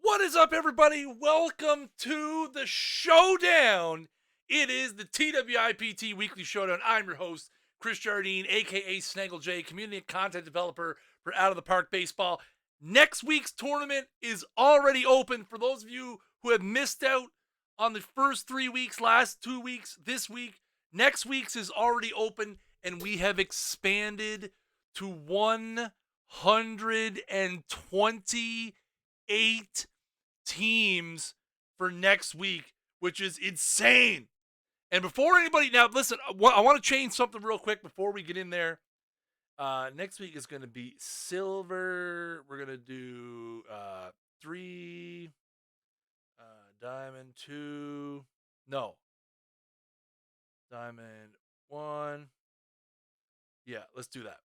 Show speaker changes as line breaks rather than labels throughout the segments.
What is up, everybody? Welcome to the Showdown. It is the TWIPT Weekly Showdown. I'm your host, Chris Jardine, aka Snaggle J, community and content developer for Out of the Park Baseball. Next week's tournament is already open. For those of you who have missed out on the first 3 weeks, last 2 weeks, this week, next week's is already open, and we have expanded to 128 teams for next week, which is insane. And before anybody, now listen, I want to change something real quick before we get in there. Next week is going to be silver. We're going to do 3, diamond 2, no, diamond 1. Yeah, let's do that.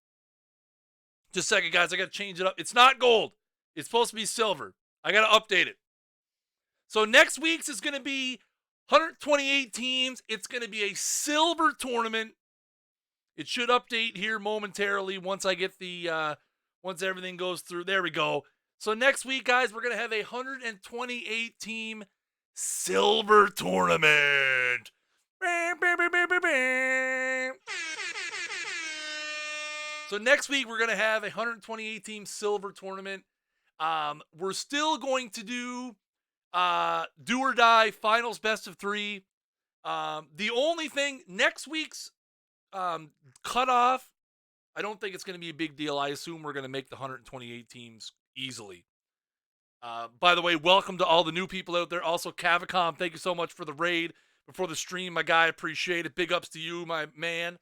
Just a second, guys. I got to change it up. It's not gold. It's supposed to be silver. I got to update it. So next week's is going to be 128 teams. It's going to be a silver tournament. It should update here momentarily once I get the once everything goes through. There we go. So next week, guys, we're going to have a 128 team silver tournament. So next week we're going to have a 128 team silver tournament. We're still going to do do or die finals best of 3. The only thing, next week's cutoff, I don't think it's going to be a big deal. I assume we're going to make the 128 teams easily. By the way, welcome to all the new people out there. Also, Cavicom, thank you so much for the raid before the stream, my guy. Appreciate it. Big ups to you, my man.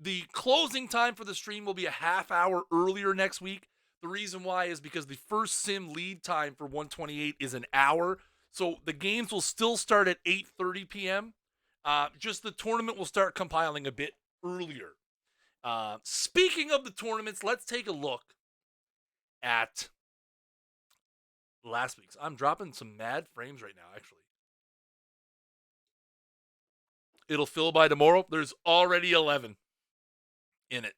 The closing time for the stream will be a half hour earlier next week. The reason why is because the first sim lead time for 128 is an hour. So the games will still start at 8:30 p.m. Just the tournament will start compiling a bit earlier. Speaking of the tournaments, let's take a look at last week's. I'm dropping some mad frames right now, actually. It'll fill by tomorrow. There's already 11 in it.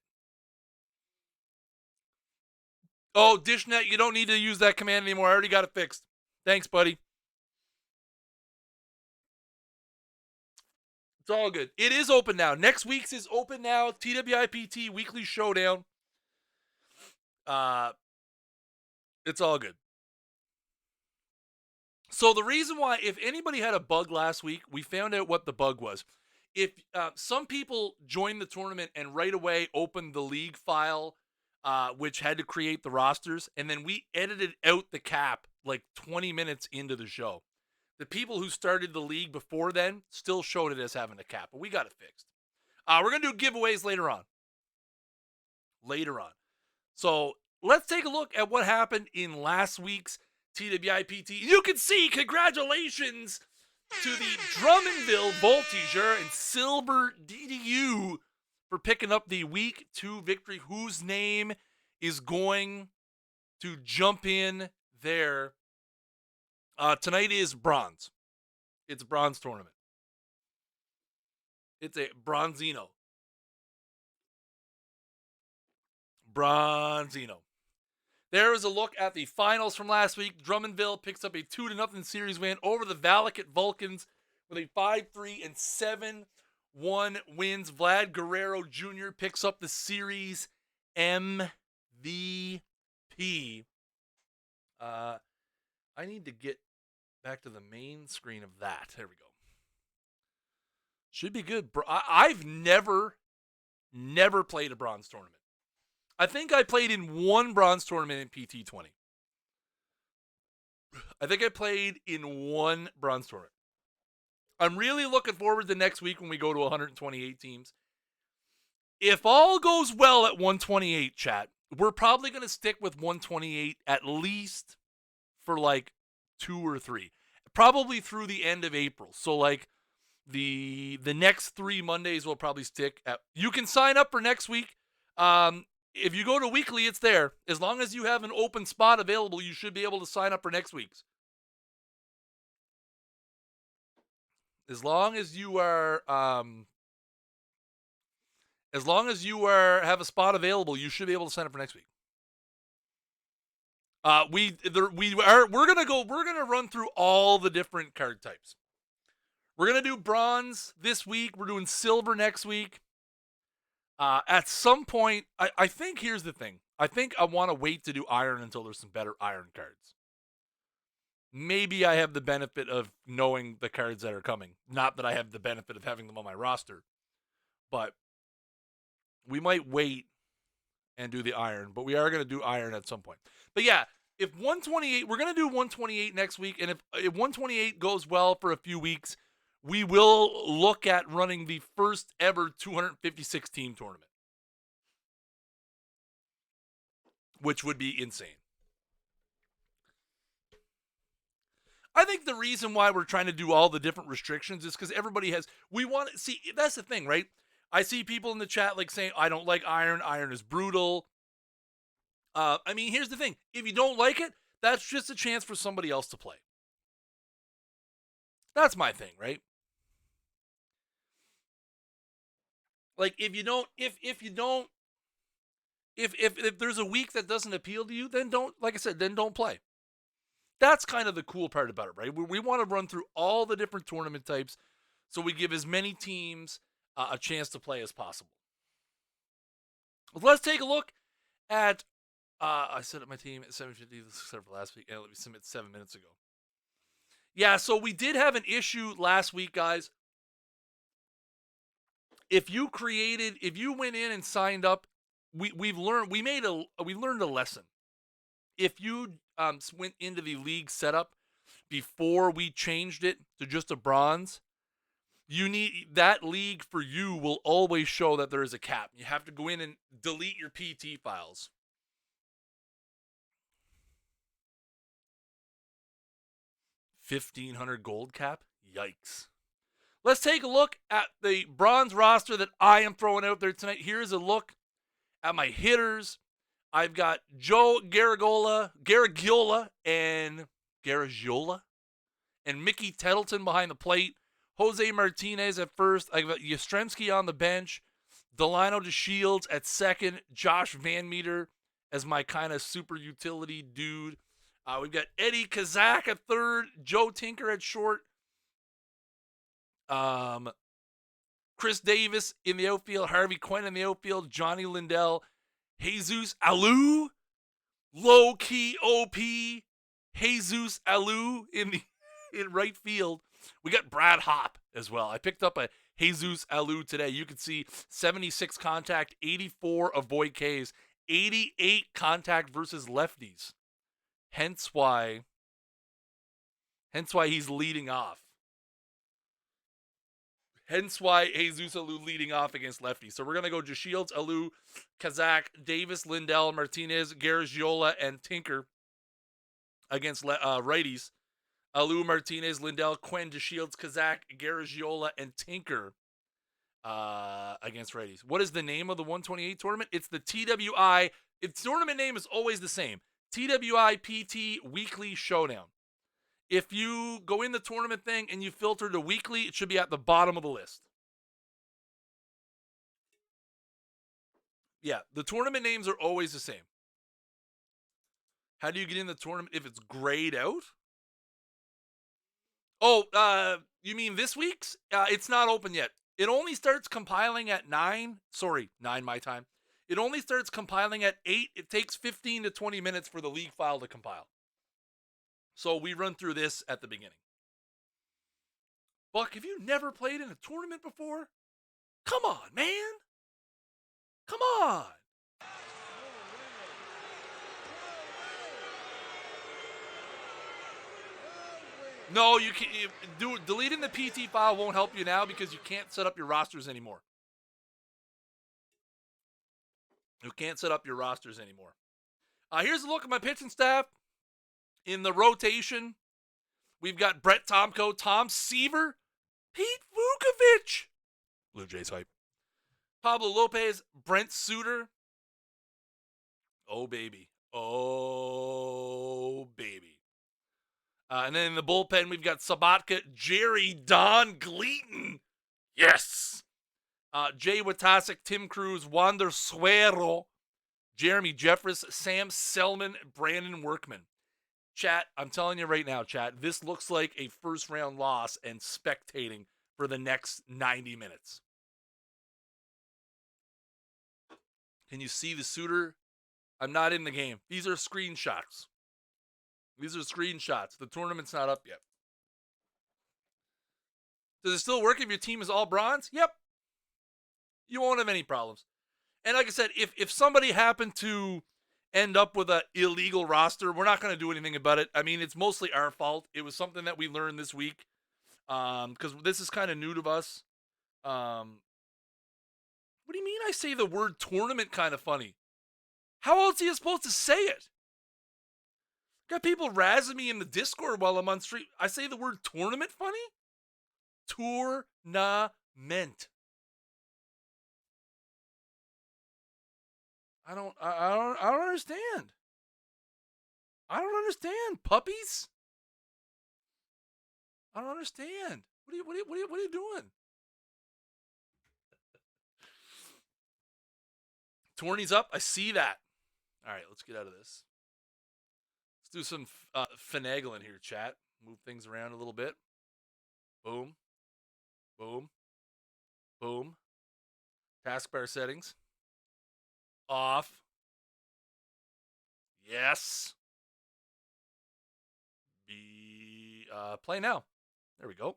Oh, DishNet, you don't need to use that command anymore. I already got it fixed. Thanks, buddy. It's all good. It is open now. Next week's is open now. TWIPT Weekly Showdown. It's all good. So the reason why, if anybody had a bug last week, we found out what the bug was. If some people joined the tournament and right away opened the league file, which had to create the rosters, and then we edited out the cap like 20 minutes into the show. The people who started the league before then still showed it as having a cap, but we got it fixed. We're going to do giveaways later on. So let's take a look at what happened in last week's TWIPT. You can see, congratulations to the Drummondville Voltigeur and Silver DDU for picking up the Week 2 victory. Whose name is going to jump in there? Tonight is bronze. It's a bronze tournament. It's a Bronzino. There is a look at the finals from last week. Drummondville picks up a 2-0 series win over the Valaket Vulcans with a 5-3 and 7-1 wins. Vlad Guerrero Jr. picks up the series MVP. I need to get back to the main screen of that. There we go. Should be good. I've never played a bronze tournament. I think I played in one bronze tournament in PT20. I think I played in one bronze tournament. I'm really looking forward to next week when we go to 128 teams. If all goes well at 128, chat, we're probably going to stick with 128 at least for like 2 or 3. Probably through the end of April. So like the next 3 Mondays we'll probably stick at. You can sign up for next week. If you go to weekly, it's there. As long as you have an open spot available, you should be able to sign up for next week's. As long as you are have a spot available, you should be able to sign up for next week. We're gonna run through all the different card types. We're gonna do bronze this week. We're doing silver next week. At some point, I think here's the thing. I think I want to wait to do iron until there's some better iron cards. Maybe I have the benefit of knowing the cards that are coming. Not that I have the benefit of having them on my roster, but we might wait and do the iron, but we are going to do iron at some point. But yeah, if 128, we're going to do 128 next week, and if 128 goes well for a few weeks, we will look at running the first ever 256 team tournament, which would be insane. I think the reason why we're trying to do all the different restrictions is because everybody has, we want to see, that's the thing, right? I see people in the chat like saying, I don't like iron. Iron is brutal. I mean, here's the thing. If you don't like it, that's just a chance for somebody else to play. That's my thing, right? Like, if there's a week that doesn't appeal to you, then don't play. That's kind of the cool part about it, right? We want to run through all the different tournament types so we give as many teams a chance to play as possible. Let's take a look at, I set up my team at 7:50, except for last week, and let me submit 7 minutes ago. Yeah, so we did have an issue last week, guys. If you went in and signed up, we learned a lesson. If you went into the league setup before we changed it to just a bronze, that league for you will always show that there is a cap. You have to go in and delete your PT files. $1,500 gold cap? Yikes. Let's take a look at the bronze roster that I am throwing out there tonight. Here's a look at my hitters. I've got Joe Garagiola and Mickey Tettleton behind the plate. Jose Martinez at first. I've got Yastrzemski on the bench. Delino DeShields at second. Josh Van Meter as my kind of super utility dude. We've got Eddie Kazak at third. Joe Tinker at short. Chris Davis in the outfield. Harvey Quinn in the outfield. Johnny Lindell. Jesus Alou. Low-key OP. Jesus Alou in right field. We got Brad Hopp as well. I picked up a Jesus Alou today. You can see 76 contact, 84 avoid Ks, 88 contact versus lefties. Hence why he's leading off. Hence why Jesus Alou leading off against lefties. So we're going to go DeShields, Alou, Kazak, Davis, Lindell, Martinez, Garagiola, and Tinker against righties. Alou, Martinez, Lindell, Quinn, DeShields, Kazak, Garagiola, and Tinker against righties. What is the name of the 128 tournament? It's the TWI. Its tournament name is always the same. TWIPT Weekly Showdown. If you go in the tournament thing and you filter to weekly, it should be at the bottom of the list. Yeah, the tournament names are always the same. How do you get in the tournament if it's grayed out? Oh, you mean this week's? It's not open yet. It only starts compiling at 9. Sorry, 9 my time. It only starts compiling at 8. It takes 15 to 20 minutes for the league file to compile. So we run through this at the beginning. Buck, have you never played in a tournament before? Come on, man. Come on. No, you can't. Deleting the PT file won't help you now because you can't set up your rosters anymore. You can't set up your rosters anymore. Here's a look at my pitching staff. In the rotation, we've got Brett Tomko, Tom Seaver, Pete Vukovich, Blue Jays hype, Pablo Lopez, Brent Suter. Oh, baby. Oh, baby. And then in the bullpen, we've got Sabatka, Jerry Don Gleaton. Yes. Jay Watasek, Tim Cruz, Wander Suero, Jeremy Jeffress, Sam Selman, Brandon Workman. Chat, I'm telling you right now, chat, this looks like a first-round loss and spectating for the next 90 minutes. Can you see the suitor? I'm not in the game. These are screenshots. The tournament's not up yet. Does it still work if your team is all bronze? Yep. You won't have any problems. And like I said, if somebody happened to end up with an illegal roster, we're not going to do anything about it. I mean, it's mostly our fault. It was something that we learned this week because this is kind of new to us. What do you mean I say the word tournament kind of funny? How else are you supposed to say it? Got people razzing me in the Discord while I'm on stream. I say the word tournament funny? Tournament. I don't understand. I don't understand. Puppies? I don't understand. What are you doing? Tourney's up. I see that. All right, let's get out of this. Let's do some finagling here, chat. Move things around a little bit. Boom. Boom. Boom. Taskbar settings. Off. Yes. Play now. There we go.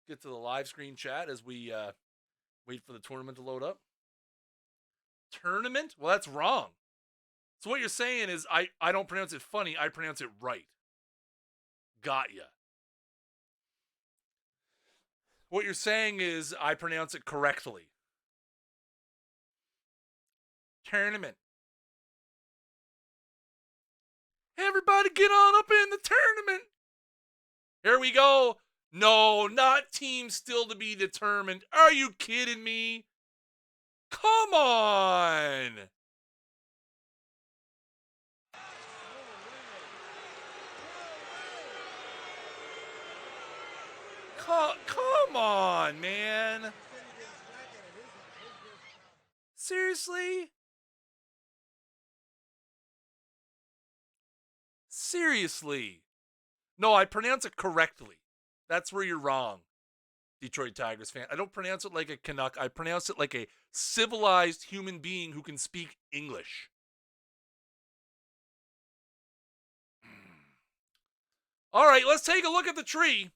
Get to the live screen chat as we wait for the tournament to load up. Tournament? Well, that's wrong. So what you're saying is I don't pronounce it funny. I pronounce it right. Got ya. What you're saying is I pronounce it correctly. Tournament. Everybody get on up in the tournament. Here we go. No, not teams still to be determined. Are you kidding me? Come on. Come on, man. Seriously? Seriously. No, I pronounce it correctly. That's where you're wrong, Detroit Tigers fan. I don't pronounce it like a Canuck. I pronounce it like a civilized human being who can speak English. All right, let's take a look at the tree.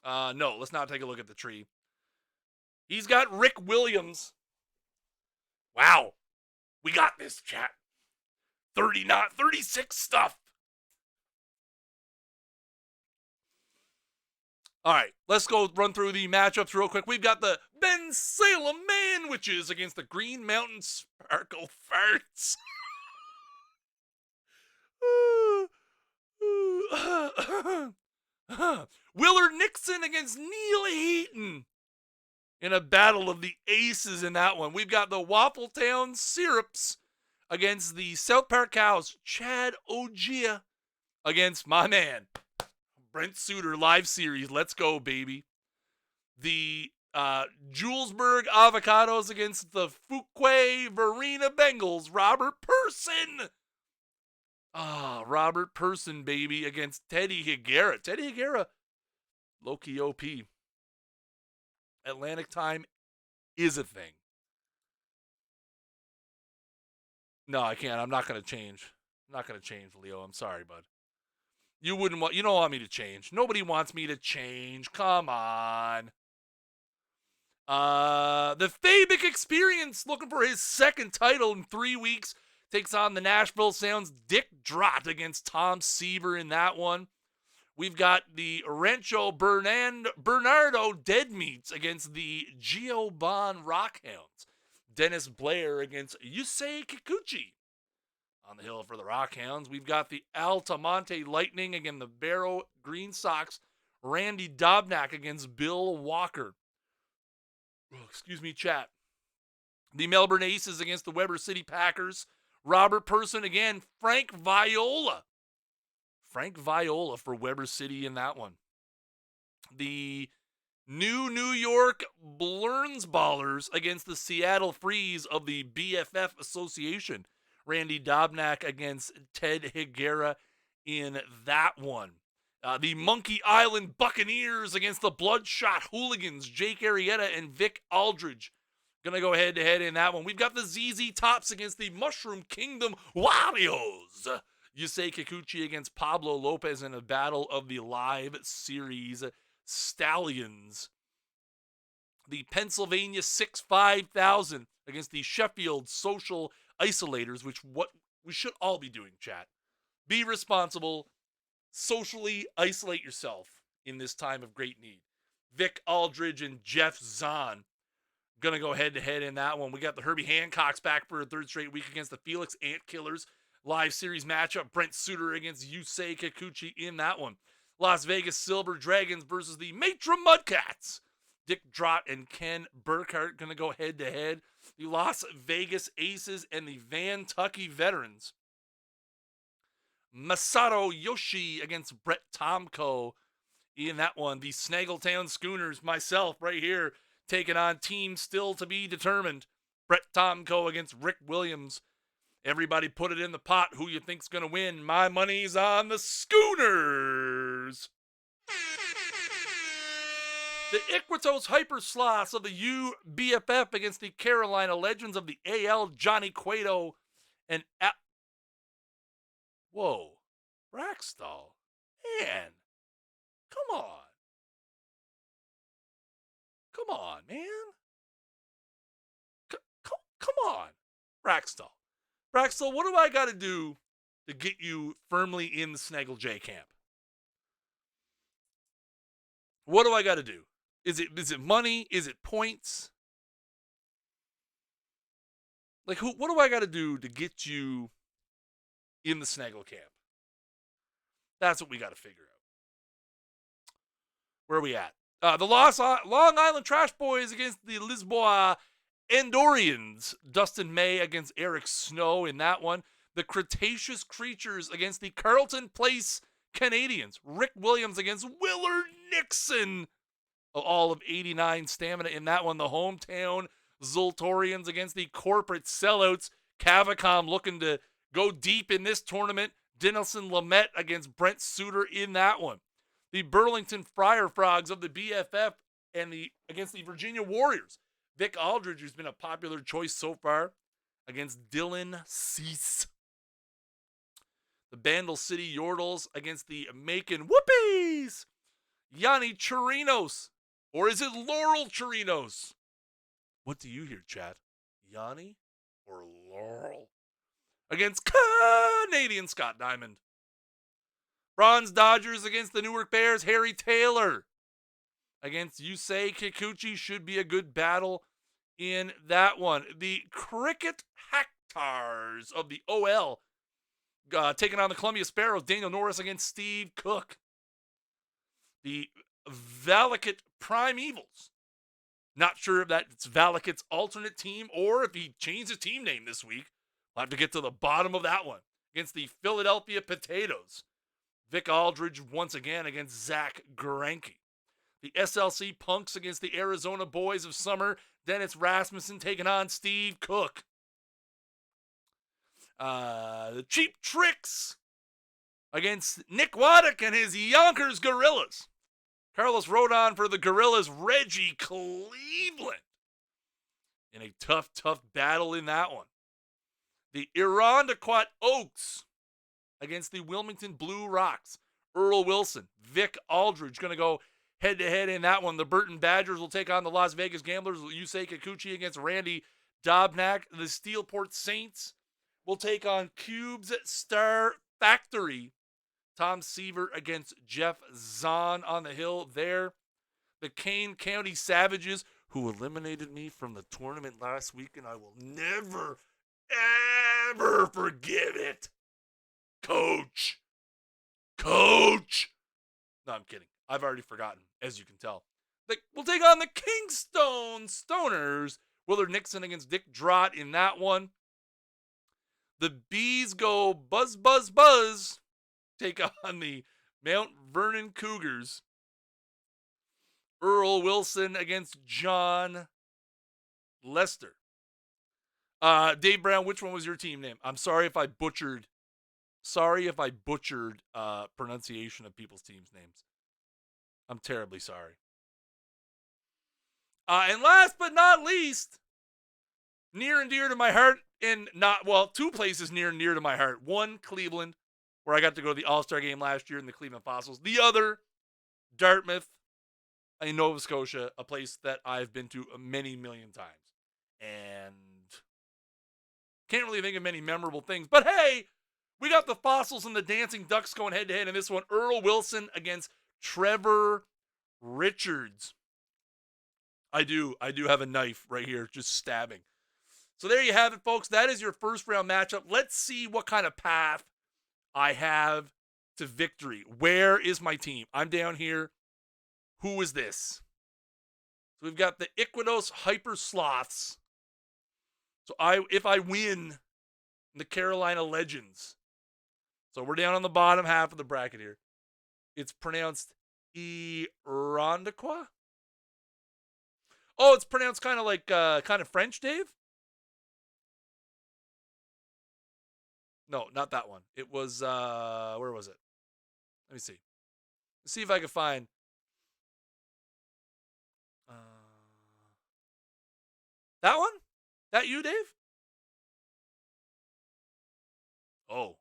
No, let's not take a look at the tree. He's got Rick Williams. Wow. We got this, chat. 36 stuff. All right, let's go run through the matchups real quick. We've got the Ben Salem Manwitches against the Green Mountain Sparkle Farts. Willard Nixon against Neil Heaton in a battle of the aces in that one. We've got the Waffletown Syrups against the South Park Cows. Chad Ogia against my man, Brent Suter. Live series. Let's go, baby. The Julesburg Avocados against the Fuquay Varina Bengals. Robert Person. Robert Person, baby, against Teddy Higuera. Teddy Higuera, low-key OP. Atlantic time is a thing. No, I can't. I'm not going to change. I'm not going to change, Leo. I'm sorry, bud. You don't want me to change. Nobody wants me to change. Come on. The Fabic Experience, looking for his second title in 3 weeks, takes on the Nashville Sounds Dick Drott against Tom Seaver in that one. We've got the Rancho Bernardo Dead Meats against the Giobon Rockhounds. Dennis Blair against Yusei Kikuchi. On the hill for the Rockhounds, we've got the Altamonte Lightning against the Barrow Green Sox. Randy Dobnak against Bill Walker. Excuse me, chat. The Melbourne Aces against the Weber City Packers. Robert Person again. Frank Viola for Weber City in that one. The New York Ballers against the Seattle Freeze of the BFF Association. Randy Dobnak against Ted Higuera in that one. The Monkey Island Buccaneers against the Bloodshot Hooligans, Jake Arrieta and Vic Aldridge. Gonna go head to head in that one. We've got the ZZ Tops against the Mushroom Kingdom Warriors. Yusei Kikuchi against Pablo Lopez in a battle of the live series Stallions. The Pennsylvania 6-5000 against the Sheffield Social Isolators, which what we should all be doing, chat. Be responsible. Socially isolate yourself in this time of great need. Vic Aldridge and Jeff Zahn gonna go head to head in that one. We got the Herbie Hancocks back for a third straight week against the Felix Ant Killers. Live series matchup. Brent Suter against Yusei Kikuchi in that one. Las Vegas Silver Dragons versus the Matra Mudcats. Dick Drott and Ken Burkhart gonna go head to head. The Las Vegas Aces and the Van Tucky Veterans. Masato Yoshi against Brett Tomko in that one. The Snaggletown Schooners, myself right here, taking on team still to be determined. Brett Tomko against Rick Williams. Everybody put it in the pot. Who you think's going to win? My money's on the Schooners. The Iquitos Hypersloths of the UBFF against the Carolina Legends of the AL, Johnny Cueto and... Whoa. Rackstall. Man. Come on. Come on, man. Come on. Rackstall. Rackstall, what do I got to do to get you firmly in the Snaggle J camp? What do I got to do? Is it money? Is it points? Like, what do I got to do to get you in the Snaggle camp? That's what we got to figure out. Where are we at? The Long Island Trash Boys against the Lisboa Andorians. Dustin May against Eric Snow in that one. The Cretaceous Creatures against the Carlton Place Canadians. Rick Williams against Willard Nixon. All of 89 stamina in that one. The hometown Zoltorians against the corporate sellouts. Cavacom looking to go deep in this tournament. Denelson Lamette against Brent Suter in that one. The Burlington Friar Frogs of the BFF and against the Virginia Warriors. Vic Aldridge, who's been a popular choice so far, against Dylan Cease. The Bandle City Yordles against the Macon Whoopies. Yanni Chirinos. Or is it Laurel Chirinos? What do you hear, chat? Yanni or Laurel? Against Canadian Scott Diamond. Bronze Dodgers against the Newark Bears, Harry Taylor. Against Yusei Kikuchi, should be a good battle in that one. The Cricket Hectars of the OL taking on the Columbia Sparrows, Daniel Norris against Steve Cook. The Valakut Prime Evils. Not sure if that's Valakut's alternate team or if he changed his team name this week. I'll have to get to the bottom of that one. Against the Philadelphia Potatoes. Vic Aldridge once again against Zach Garanke. The SLC Punks against the Arizona Boys of Summer. Dennis Rasmussen taking on Steve Cook. The Cheap Tricks against Nick Waddick and his Yonkers Gorillas. Carlos Rodon for the Gorillas. Reggie Cleveland in a tough battle in that one. The Irondequoit Oaks against the Wilmington Blue Rocks. Earl Wilson, Vic Aldridge going to go head-to-head in that one. The Burton Badgers will take on the Las Vegas Gamblers. Yusei Kikuchi against Randy Dobnak. The Steelport Saints will take on Cubes Star Factory. Tom Seaver against Jeff Zahn on the hill there. The Kane County Savages, who eliminated me from the tournament last week, and I will never, ever forgive it. Coach. No, I'm kidding. I've already forgotten, as you can tell. We'll take on the Kingstone Stoners. Willard Nixon against Dick Drott in that one. The Bees go buzz. Take on the Mount Vernon Cougars. Earl Wilson against John Lester. Dave Brown, which one was your team name? I'm sorry if I butchered. Pronunciation of people's teams' names. I'm terribly sorry. And last but not least, near and dear to my heart, two places near and dear to my heart. One, Cleveland, where I got to go to the All-Star game last year in the Cleveland Fossils. The other, Dartmouth in Nova Scotia, a place that I've been to many million times. And can't really think of many memorable things. But hey, we got the Fossils and the Dancing Ducks going head-to-head in this one. Earl Wilson against Trevor Richards. I do have a knife right here just stabbing. So there you have it, folks. That is your first round matchup. Let's see what kind of path I have to victory. Where is my team? I'm down here. Who is this? So we've got the Iquitos Hyper Sloths. So if I win the Carolina Legends. So we're down on the bottom half of the bracket here. It's pronounced Irondequoit. Oh, it's pronounced kind of like French, Dave? No, not that one. It was where was it? Let me see. Let's see if I can find that one? That you, Dave? Oh.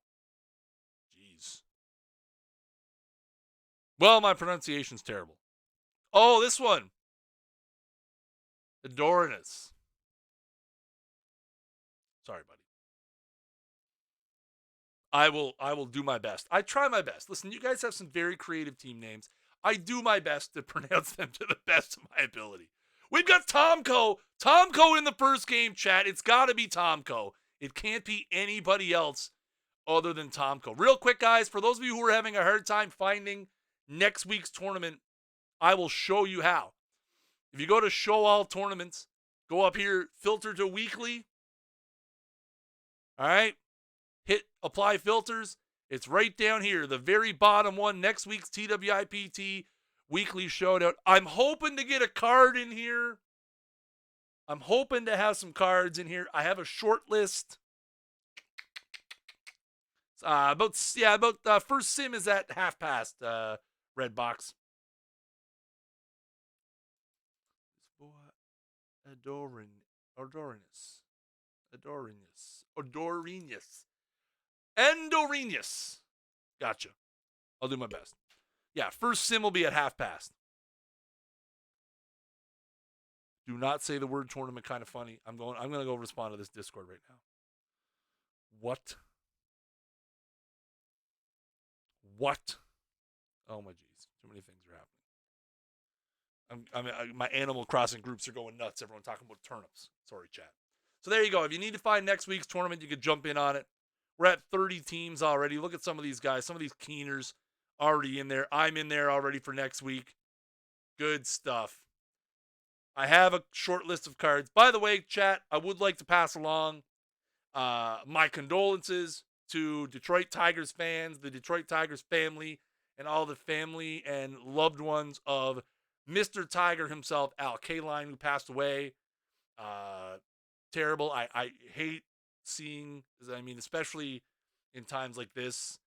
Jeez. Well, my pronunciation's terrible. Oh, this one. Adorinus. Sorry, buddy. I will do my best. I try my best. Listen, you guys have some very creative team names. I do my best to pronounce them to the best of my ability. We've got Tomko. Tomko in the first game, chat. It's got to be Tomko. It can't be anybody else other than Tomko. Real quick, guys, for those of you who are having a hard time finding next week's tournament, I will show you how. If you go to Show All Tournaments, go up here, filter to weekly. All right. Hit apply filters. It's right down here, the very bottom one, next week's TWIPT weekly showdown. I'm hoping to get a card in here. I'm hoping to have some cards in here. I have a short list. First sim is at half past, red box. Endorinius. Gotcha. I'll do my best. Yeah, first sim will be at half past. Do not say the word tournament kind of funny. I'm going to go respond to this Discord right now. What? Oh my jeez. Too many things are happening. My Animal Crossing groups are going nuts. Everyone talking about turnips. Sorry, chat. So there you go. If you need to find next week's tournament, you could jump in on it. We're at 30 teams already. Look at some of these guys. Some of these keeners already in there. I'm in there already for next week. Good stuff. I have a short list of cards. By the way, chat, I would like to pass along my condolences to Detroit Tigers fans, the Detroit Tigers family, and all the family and loved ones of Mr. Tiger himself, Al Kaline, who passed away. Terrible. I hate seeing, especially in times like this,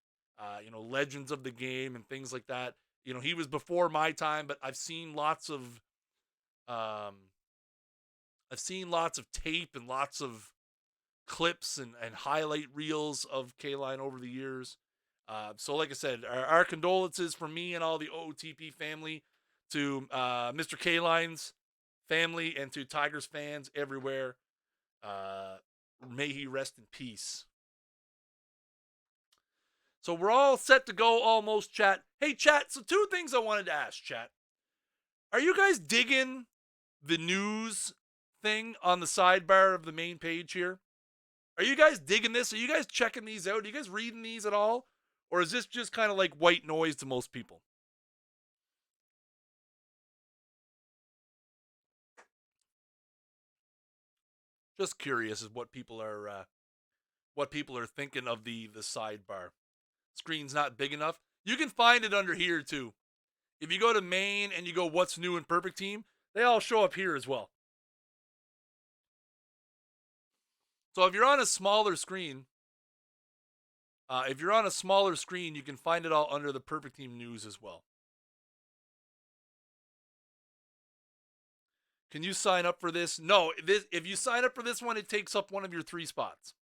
legends of the game and things like that. He was before my time, but I've seen lots of tape and lots of clips and highlight reels of Kaline over the years. So like I said, our condolences from me and all the OOTP family to Mr. Kaline's family and to Tigers fans everywhere. May he rest in peace. So we're all set to go almost, chat. Hey, chat, so two things I wanted to ask, chat. Are you guys digging the news thing on the sidebar of the main page here? Are you guys digging this? Are you guys checking these out? Are you guys reading these at all? Or is this just kind of like white noise to most people? Just curious as what people are thinking of the sidebar. Screen's not big enough. You can find it under here too. If you go to main and you go what's new in Perfect Team, they all show up here as well. So if you're on a smaller screen, you can find it all under the Perfect Team news as well. Can you sign up for this? No, if you sign up for this one, it takes up one of your 3 spots.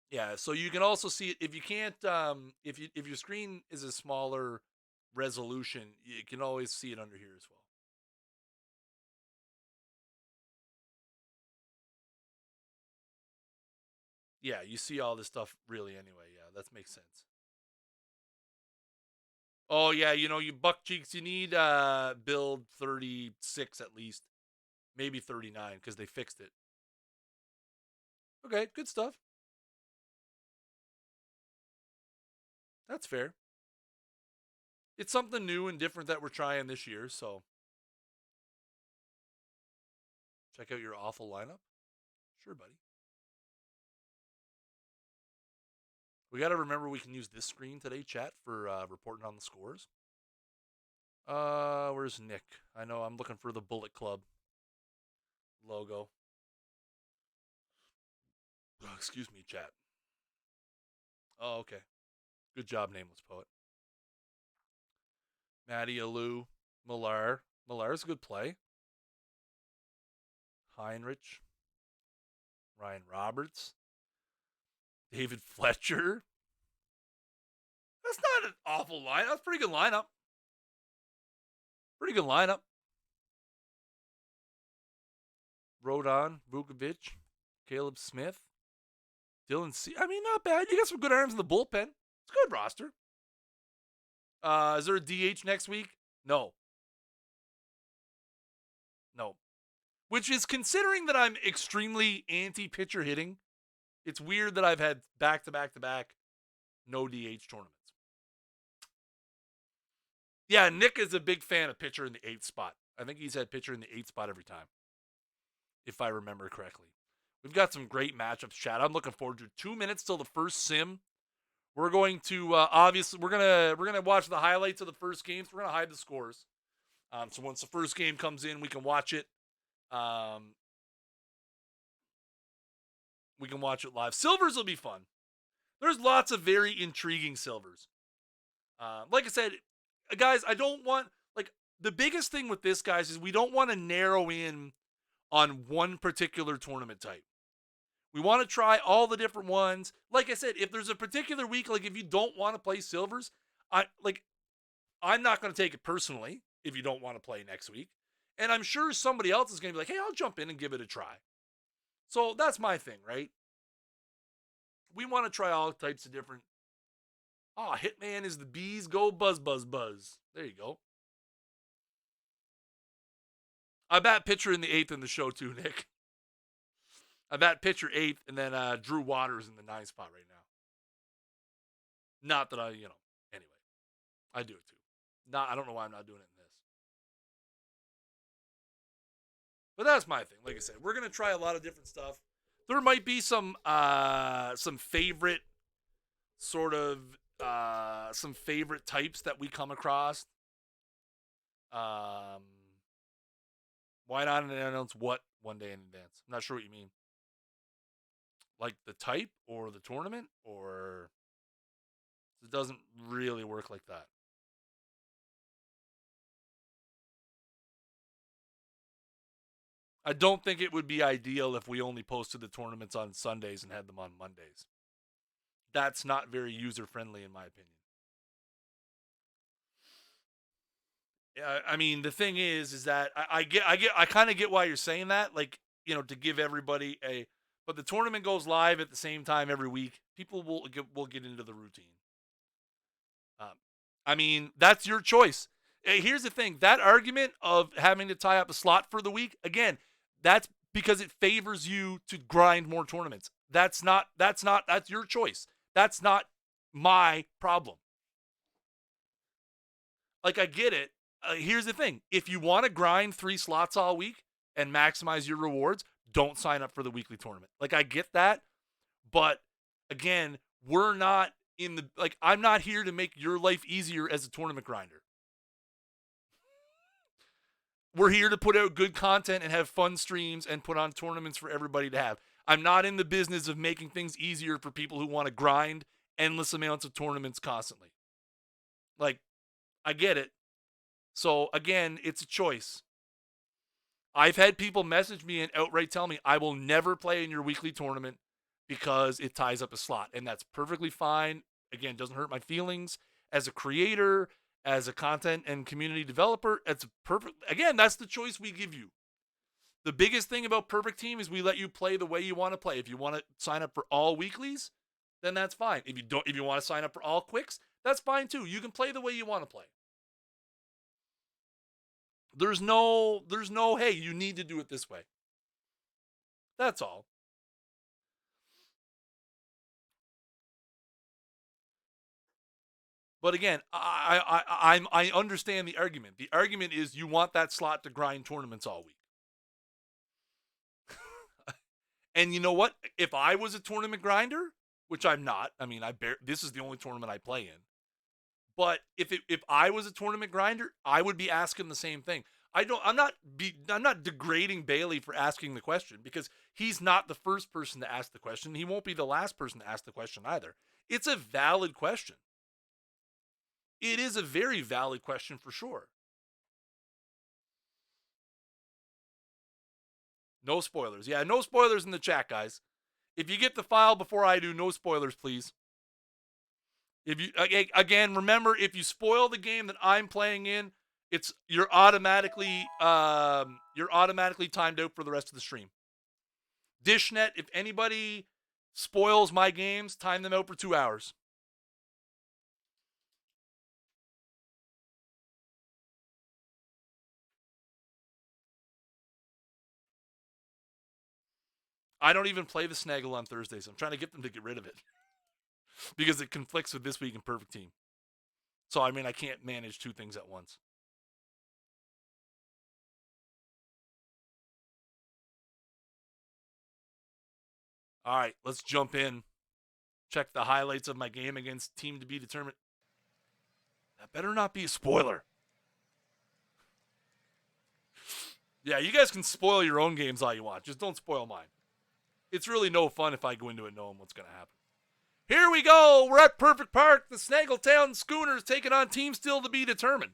Yeah, so you can also see it if you can't. If your screen is a smaller resolution, you can always see it under here as well. Yeah, you see all this stuff really anyway. Yeah, that makes sense. Oh yeah, you buck cheeks. You need build 36 at least, maybe 39 because they fixed it. Okay, good stuff. That's fair. It's something new and different that we're trying this year, so check out your awful lineup. Sure, buddy. We got to remember we can use this screen today, chat, for reporting on the scores. Where's Nick? I know I'm looking for the Bullet Club logo. Oh, excuse me, chat. Oh, okay. Good job, Nameless Poet. Matty Alou, Millar. Millar's a good play. Heinrich. Ryan Roberts. David Fletcher. That's not an awful lineup. That's a pretty good lineup. Pretty good lineup. Rodon, Vukovic, Caleb Smith, Dylan C. I mean, not bad. You got some good arms in the bullpen. It's a good roster. Is there a DH next week? No. Which is, considering that I'm extremely anti-pitcher hitting, it's weird that I've had back-to-back-to-back no DH tournaments. Yeah, Nick is a big fan of pitcher in the 8th spot. I think he's had pitcher in the 8th spot every time, if I remember correctly. We've got some great matchups, chat. I'm looking forward to 2 minutes till the first sim. We're going to obviously we're gonna watch the highlights of the first games. We're gonna hide the scores. So once the first game comes in, we can watch it. We can watch it live. Silvers will be fun. There's lots of very intriguing silvers. Like I said, guys, I don't want, the biggest thing with this, guys, is we don't want to narrow in on one particular tournament type. We want to try all the different ones. Like I said, if there's a particular week, if you don't want to play silvers, I'm not going to take it personally if you don't want to play next week. And I'm sure somebody else is going to be like, hey, I'll jump in and give it a try. So that's my thing, right? We want to try all types of different. Oh, Hitman is the bees. Go buzz, buzz, buzz. There you go. I bat pitcher in the 8th in the show too, Nick. I bat pitcher 8th, and then Drew Waters in the 9th spot right now. Not that anyway. I do it too. I don't know why I'm not doing it in this. But that's my thing. Like I said, we're going to try a lot of different stuff. There might be some favorite some favorite types that we come across. Why not announce what one day in advance? I'm not sure what you mean. Like the type or the tournament, or it doesn't really work like that. I don't think it would be ideal if we only posted the tournaments on Sundays and had them on Mondays. That's not very user-friendly in my opinion. I mean, the thing is that I kind of get why you're saying that, to give everybody but the tournament goes live at the same time every week. People will get into the routine. I mean, that's your choice. Here's the thing. That argument of having to tie up a slot for the week, again, that's because it favors you to grind more tournaments. That's your choice. That's not my problem. I get it. Here's the thing. If you want to grind 3 slots all week and maximize your rewards, don't sign up for the weekly tournament. I get that. But again, we're not I'm not here to make your life easier as a tournament grinder. We're here to put out good content and have fun streams and put on tournaments for everybody to have. I'm not in the business of making things easier for people who want to grind endless amounts of tournaments constantly. Like, I get it. So, again, it's a choice. I've had people message me and outright tell me, I will never play in your weekly tournament because it ties up a slot. And that's perfectly fine. Again, doesn't hurt my feelings. As a creator, as a content and community developer, it's perfect. Again, that's the choice we give you. The biggest thing about Perfect Team is we let you play the way you want to play. If you want to sign up for all weeklies, then that's fine. If you want to sign up for all quicks, that's fine too. You can play the way you want to play. There's no, hey, you need to do it this way. That's all. But again, I understand the argument. The argument is you want that slot to grind tournaments all week. And you know what? If I was a tournament grinder, which I'm not, I mean, this is the only tournament I play in. But if I was a tournament grinder, I would be asking the same thing. I'm not degrading Bailey for asking the question because he's not the first person to ask the question. He won't be the last person to ask the question either. It's a valid question. It is a very valid question for sure. No spoilers. Yeah, no spoilers in the chat, guys. If you get the file before I do, no spoilers, please. If you again, remember, if you spoil the game that I'm playing in, you're automatically timed out for the rest of the stream. Dishnet, if anybody spoils my games, time them out for 2 hours. I don't even play the Snaggle on Thursdays. I'm trying to get them to get rid of it because it conflicts with This Week in Perfect Team. So, I mean, I can't manage two things at once. All right, let's jump in. Check the highlights of my game against Team to be determined. That better not be a spoiler. Yeah, you guys can spoil your own games all you want. Just don't spoil mine. It's really no fun if I go into it knowing what's going to happen. Here we go. We're at Perfect Park. The Snaggletown Schooners taking on Team Still to be determined.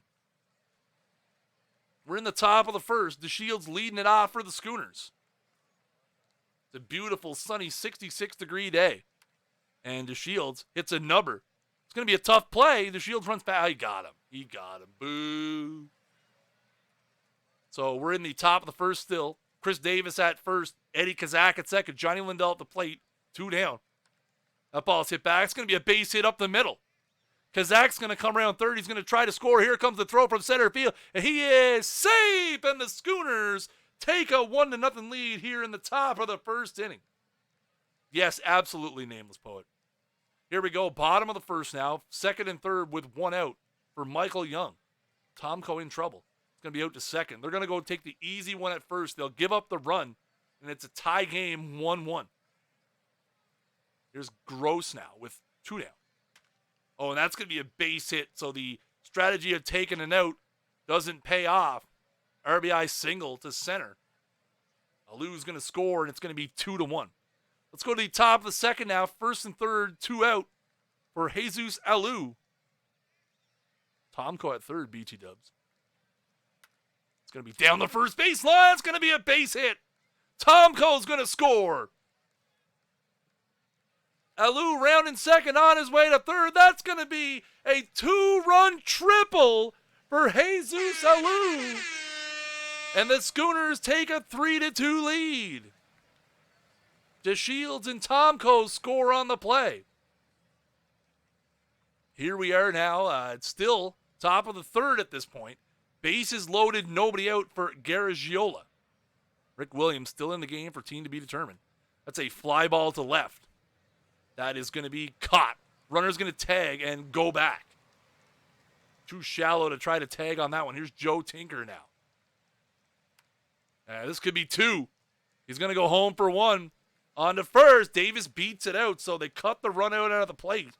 We're in the top of the first. The Shields leading it off for the Schooners. It's a beautiful, sunny 66-degree day. And the Shields hits a number. It's going to be a tough play. The Shields runs back. Oh, he got him. Boo. So we're in the top of the first still. Chris Davis at first. Eddie Kazak at second. Johnny Lindell at the plate. 2 down. That ball's hit back. It's going to be a base hit up the middle. Kazak's going to come around third. He's going to try to score. Here comes the throw from center field. And he is safe. And the Schooners take a 1-0 lead here in the top of the first inning. Yes, absolutely, Nameless Poet. Here we go. Bottom of the first now. Second and third with 1 out for Michael Young. Tomko in trouble. It's going to be out to second. They're going to go take the easy one at first. They'll give up the run. And it's a tie game 1-1. Here's Gross now with 2 down. Oh, and that's going to be a base hit. So the strategy of taking an out doesn't pay off. RBI single to center. Alu's going to score, and it's going to be 2-1. Let's go to the top of the second now. First and third, 2 out for Jesus Alu. Tomko at third, BT Dubs. It's going to be down the first baseline. It's going to be a base hit. Tomko's going to score. Alu rounding second on his way to third. That's going to be a 2-run triple for Jesus Alu. And the Schooners take a 3-2 lead. DeShields and Tomko score on the play. Here we are now. It's still top of the third at this point. Bases loaded, nobody out for Garagiola. Rick Williams still in the game for Team to be determined. That's a fly ball to left. That is going to be caught. Runner's going to tag and go back. Too shallow to try to tag on that one. Here's Joe Tinker now. This could be 2. He's going to go home for 1. On to first. Davis beats it out, so they cut the run out of the plate.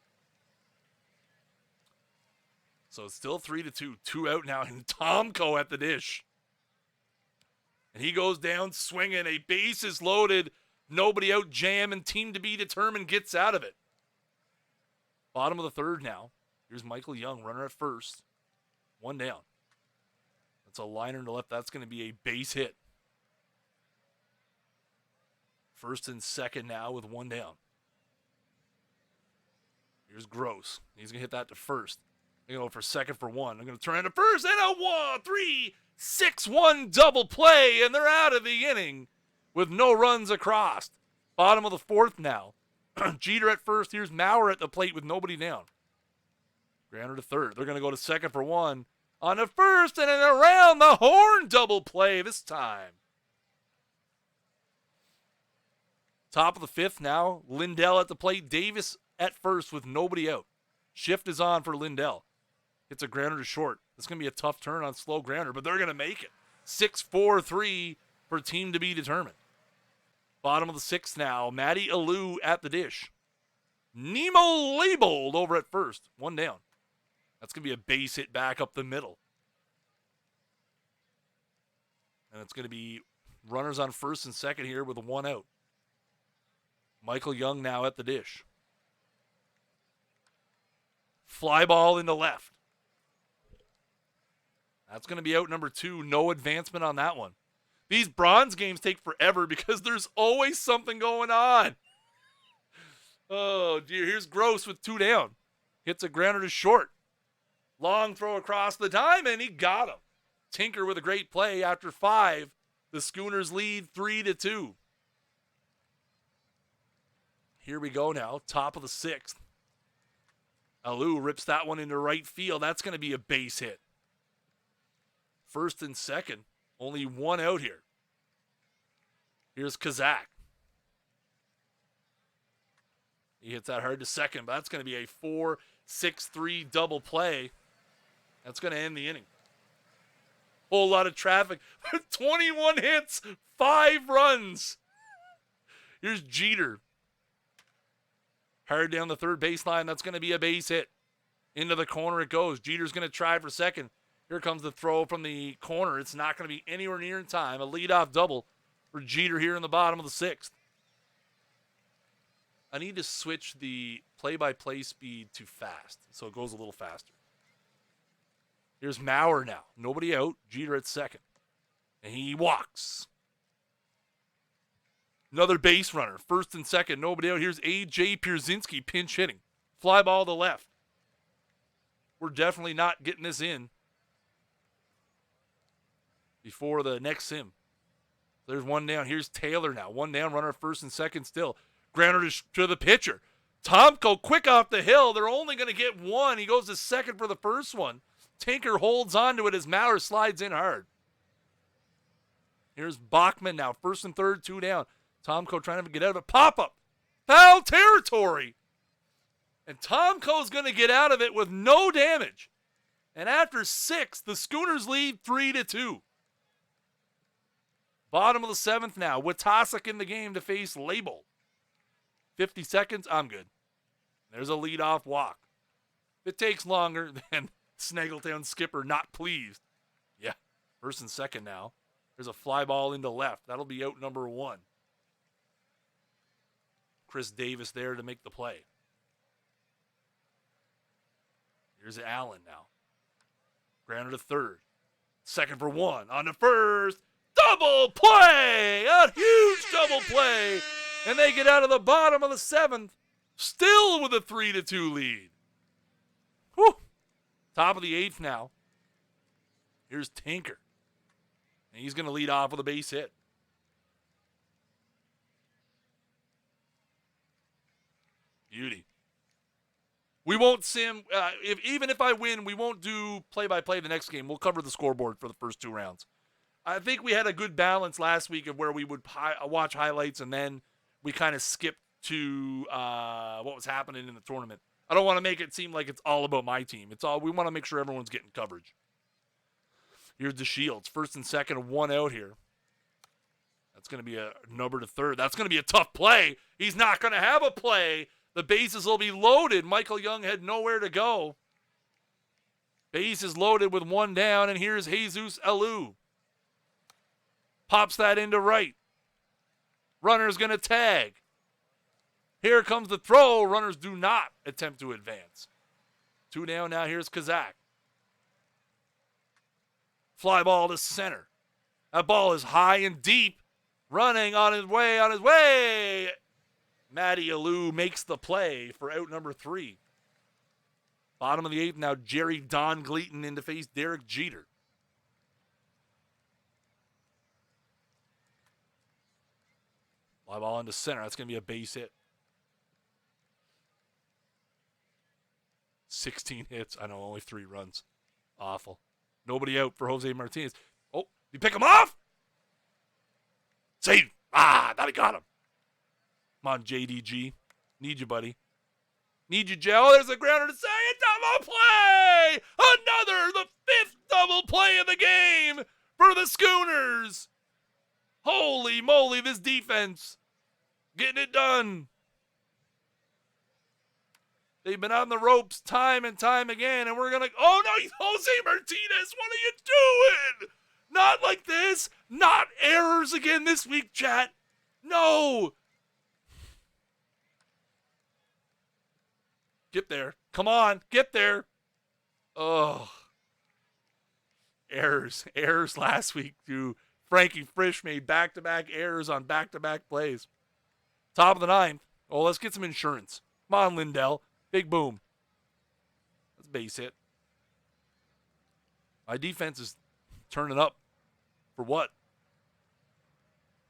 So it's still 3-2. 2 out now, and Tomko at the dish. And he goes down swinging. A bases loaded, nobody out jam, and team to be determined gets out of it. Bottom of the third now. Here's Michael Young, runner at first. 1 down. That's a liner to left. That's going to be a base hit. First and second now with 1 down. Here's Gross. He's going to hit that to first. They're going to go for second for 1. I'm going to turn into first, and a 3-6-1 double play, and they're out of the inning with no runs across. Bottom of the fourth now. Jeter at first. Here's Maurer at the plate with nobody down. Grounder to third. They're going to go to second for 1. On the first, and then around the horn double play this time. Top of the fifth now. Lindell at the plate. Davis at first with nobody out. Shift is on for Lindell. It's a grounder to short. It's going to be a tough turn on slow grounder, but they're going to make it. 6-4-3 for team to be determined. Bottom of the sixth now. Matty Alou at the dish. Nemo labeled over at first. 1 down. That's going to be a base hit back up the middle. And it's going to be runners on first and second here with 1 out. Michael Young now at the dish. Fly ball into left. That's going to be out number 2. No advancement on that one. These bronze games take forever because there's always something going on. Oh, dear. Here's Gross with 2 down. Hits a grounder to short. Long throw across the diamond, and he got him. Tinker with a great play after 5. The Schooners lead 3-2. Here we go now. Top of the 6th. Alou rips that one into right field. That's going to be a base hit. First and second. Only 1 out here. Here's Kazak. He hits that hard to second, but that's going to be a 4-6-3 double play. That's going to end the inning. Whole lot of traffic. 21 hits, 5 runs. Here's Jeter. Hard down the third baseline. That's going to be a base hit. Into the corner it goes. Jeter's going to try for second. Here comes the throw from the corner. It's not going to be anywhere near in time. A leadoff double for Jeter here in the bottom of the 6th. I need to switch the play-by-play speed to fast so it goes a little faster. Here's Maurer now. Nobody out. Jeter at second. And he walks. Another base runner. First and second. Nobody out. Here's A.J. Pierzynski pinch hitting. Fly ball to left. We're definitely not getting this in before the next sim. There's 1 down. Here's Taylor now. 1 down. Runner first and second still. Grounder to the pitcher. Tomko quick off the hill. They're only going to get 1. He goes to second for the first one. Tinker holds on to it as Maurer slides in hard. Here's Bachman now. First and third, 2 down. Tomko trying to get out of it. Pop-up. Foul territory. And Tomko's going to get out of it with no damage. And after 6, the Schooners lead 3-2. Bottom of the 7th now. Watasak in the game to face Label. 50 seconds, I'm good. There's a leadoff walk. If it takes longer, then Snaggletown skipper not pleased. Yeah, first and second now. There's a fly ball into left. That'll be out number 1. Chris Davis there to make the play. Here's Allen now. Grounder to third. Second for 1. On to first. Double play! A huge double play! And they get out of the bottom of the 7th, still with a 3-2 lead. Whew. Top of the 8th now. Here's Tinker. And he's going to lead off with a base hit. Beauty. We won't sim. Even if I win, we won't do play-by-play the next game. We'll cover the scoreboard for the first 2 rounds. I think we had a good balance last week of where we would watch highlights and then we kind of skipped to what was happening in the tournament. I don't want to make it seem like it's all about my team. We want to make sure everyone's getting coverage. Here's the Shields. First and second, 1 out here. That's going to be a number to third. That's going to be a tough play. He's not going to have a play. The bases will be loaded. Michael Young had nowhere to go. Base is loaded with one down, and here's Jesus Alou. Pops that into right. Runner's going to tag. Here comes the throw. Runners do not attempt to advance. 2 down now. Here's Kazak. Fly ball to center. That ball is high and deep. Running on his way. Matty Alou makes the play for out number 3. Bottom of the 8th now, Jerry Don Gleaton in to face Derek Jeter. Fly ball into center. That's going to be a base hit. 16 hits. I know, only 3 runs. Awful. Nobody out for Jose Martinez. Oh, you pick him off? Save. Thought he got him. Come on, JDG. Need you, buddy. Need you, Joe. There's a grounder to second. Double play! The 5th double play of the game for the Schooners. Holy moly, this defense. Getting it done. They've been on the ropes time and time again, and we're going to... Oh, no, Jose Martinez, what are you doing? Not like this. Not errors again this week, chat. No. Get there. Come on. Get there. Oh. Errors. Errors last week, too. Frankie Frisch made back-to-back errors on back-to-back plays. Top of the 9th. Oh, let's get some insurance. Come on, Lindell. Big boom. That's a base hit. My defense is turning up. For what?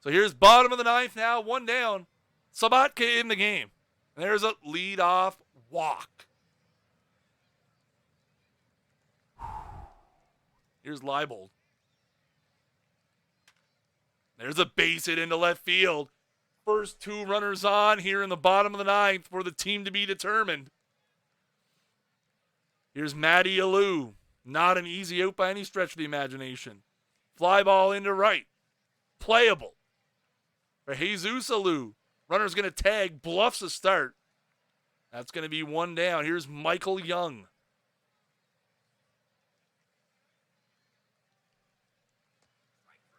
So here's bottom of the 9th now. 1 down. Sabatka in the game. And there's a leadoff walk. Here's Leibold. There's a base hit into left field. First 2 runners on here in the bottom of the 9th for the team to be determined. Here's Matty Alou. Not an easy out by any stretch of the imagination. Fly ball into right. Playable. For Jesus Alou. Runner's going to tag. Bluffs a start. That's going to be 1 down. Here's Michael Young.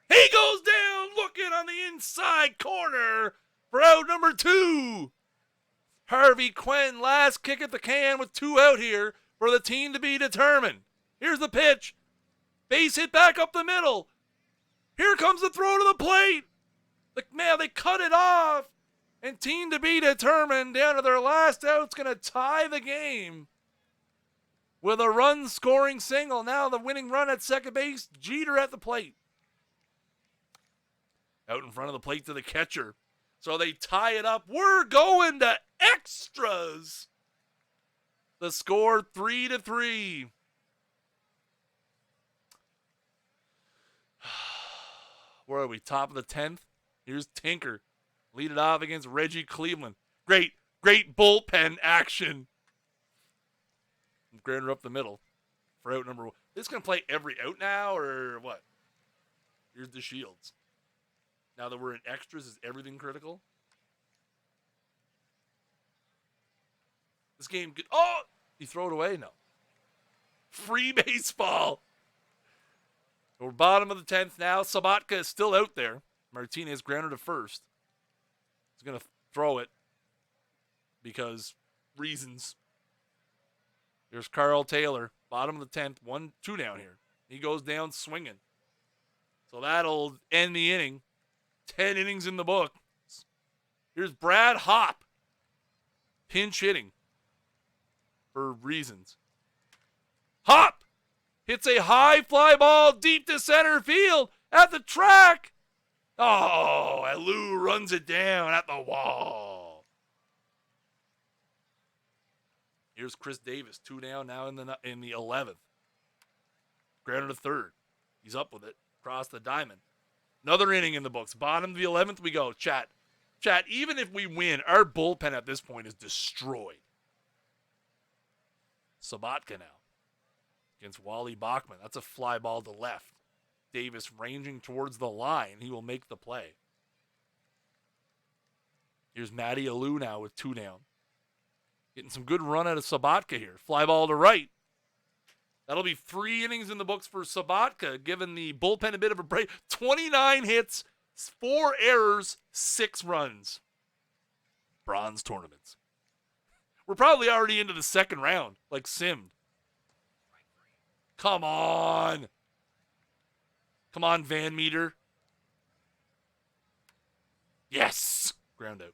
He goes down looking on the inside corner for out number 2. Harvey Quinn, last kick at the can with 2 out here for the team to be determined. Here's the pitch. Base hit back up the middle. Here comes the throw to the plate. They cut it off. And team to be determined down to their last out's going to tie the game with a run-scoring single. Now the winning run at second base, Jeter at the plate. Out in front of the plate to the catcher. So they tie it up. We're going to extras. The score 3-3. Where are we? Top of the 10th. Here's Tinker. Lead it off against Reggie Cleveland. Great bullpen action. Grounder up the middle for out number 1. This going to play every out now or what? Here's the Shields. Now that we're in extras, is everything critical? This game could... Oh! You throw it away? No. Free baseball. We're bottom of the 10th now. Sabatka is still out there. Martinez grounded to first. He's going to throw it because reasons. Here's Carl Taylor. Bottom of the 10th. 1-2 down here. He goes down swinging. So that'll end the inning. 10 innings in the book. Here's Brad Hopp. Pinch hitting. For reasons. Hopp hits a high fly ball deep to center field at the track. Oh, Alou runs it down at the wall. Here's Chris Davis, 2 down now in the 11th. Grounded to third. He's up with it. Across the diamond. Another inning in the books. Bottom of the 11th we go. Chat, even if we win, our bullpen at this point is destroyed. Sabatka now against Wally Bachman. That's a fly ball to left. Davis ranging towards the line. He will make the play. Here's Matty Alou now with 2 down. Getting some good run out of Sabatka here. Fly ball to right. That'll be 3 innings in the books for Sabatka, giving the bullpen a bit of a break. 29 hits, 4 errors, 6 runs. Bronze tournaments. We're probably already into the second round, like simmed. Come on. Come on, Van Meter. Yes! Ground out.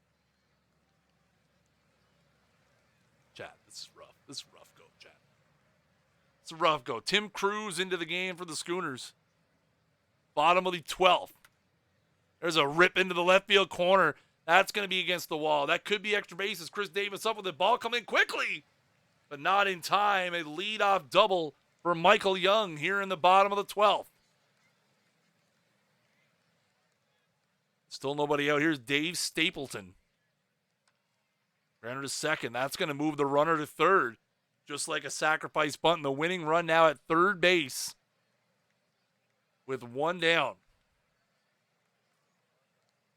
Chat, this is rough. This is a rough go, chat. It's a rough go. Tim Cruz into the game for the Schooners. Bottom of the 12th. There's a rip into the left field corner. That's going to be against the wall. That could be extra bases. Chris Davis up with the ball coming quickly, but not in time. A leadoff double for Michael Young here in the bottom of the 12th. Still nobody out. Here's Dave Stapleton. Runner to second. That's going to move the runner to third. Just like a sacrifice bunt. And the winning run now at third base with 1 down.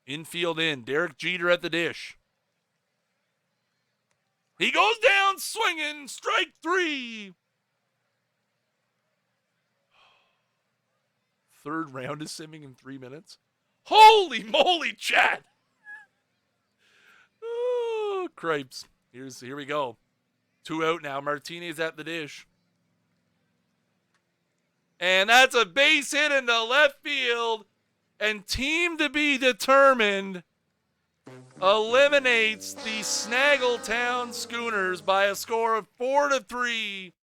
Infield in. Derek Jeter at the dish. He goes down swinging. Strike 3. Third round is simming in 3 minutes. Holy moly, chat. Oh, cripes. Here we go. 2 out now. Martinez at the dish. And that's a base hit into left field. And team to be determined eliminates the Snaggletown Schooners by a score of 4-3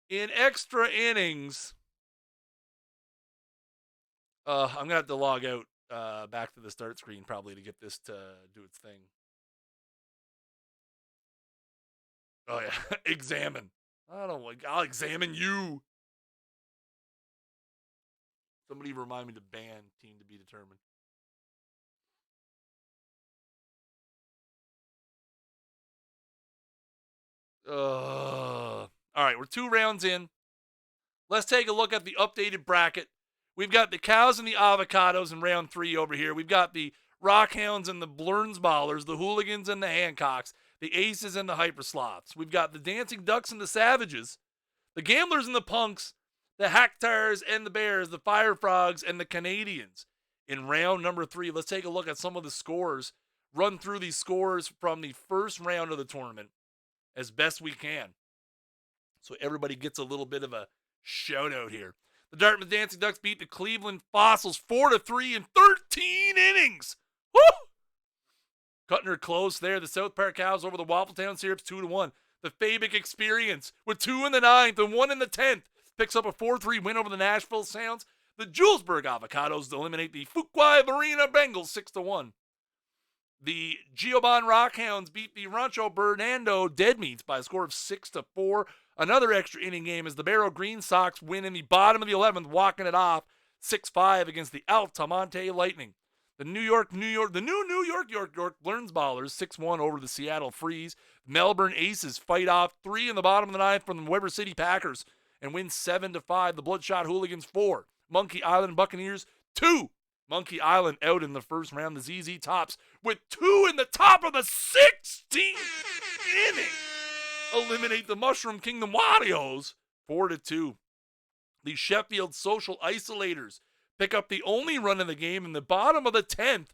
in extra innings. I'm going to have to log out back to the start screen probably to get this to do its thing. Oh, yeah. Examine. I don't like. I'll examine you. Somebody remind me to ban team to be determined. All right, we're 2 rounds in. Let's take a look at the updated bracket. We've got the Cows and the Avocados in round 3 over here. We've got the Rockhounds and the Blernsballers, the Hooligans and the Hancocks, the Aces and the Hypersloths. We've got the Dancing Ducks and the Savages, the Gamblers and the Punks, the Hacktars and the Bears, the Fire Frogs and the Canadians. In round number 3, let's take a look at some of the scores. Run through these scores from the first round of the tournament as best we can, so everybody gets a little bit of a shout out here. The Dartmouth Dancing Ducks beat the Cleveland Fossils 4-3 in 13 innings. Woo! Cutting her close there. The South Park Cows over the Waffletown Syrups 2-1. The Fabic Experience with 2 in the 9th and 1 in the 10th picks up a 4-3 win over the Nashville Sounds. The Julesburg Avocados eliminate the Fuquay Marina Bengals 6-1. The Geoban Rockhounds beat the Rancho Bernardo Deadmeats by a score of 6-4. Another extra inning game as the Barrow Green Sox win in the bottom of the 11th, walking it off 6-5 against the Altamonte Lightning. The New York Blernsballers 6-1 over the Seattle Freeze. Melbourne Aces fight off 3 in the bottom of the 9th from the Weber City Packers and win 7-5. The Bloodshot Hooligans 4. Monkey Island Buccaneers 2. Monkey Island out in the first round. The ZZ Tops with 2 in the top of the 16th inning eliminate the Mushroom Kingdom Warriors 4-2. The Sheffield Social Isolators pick up the only run in the game in the bottom of the 10th,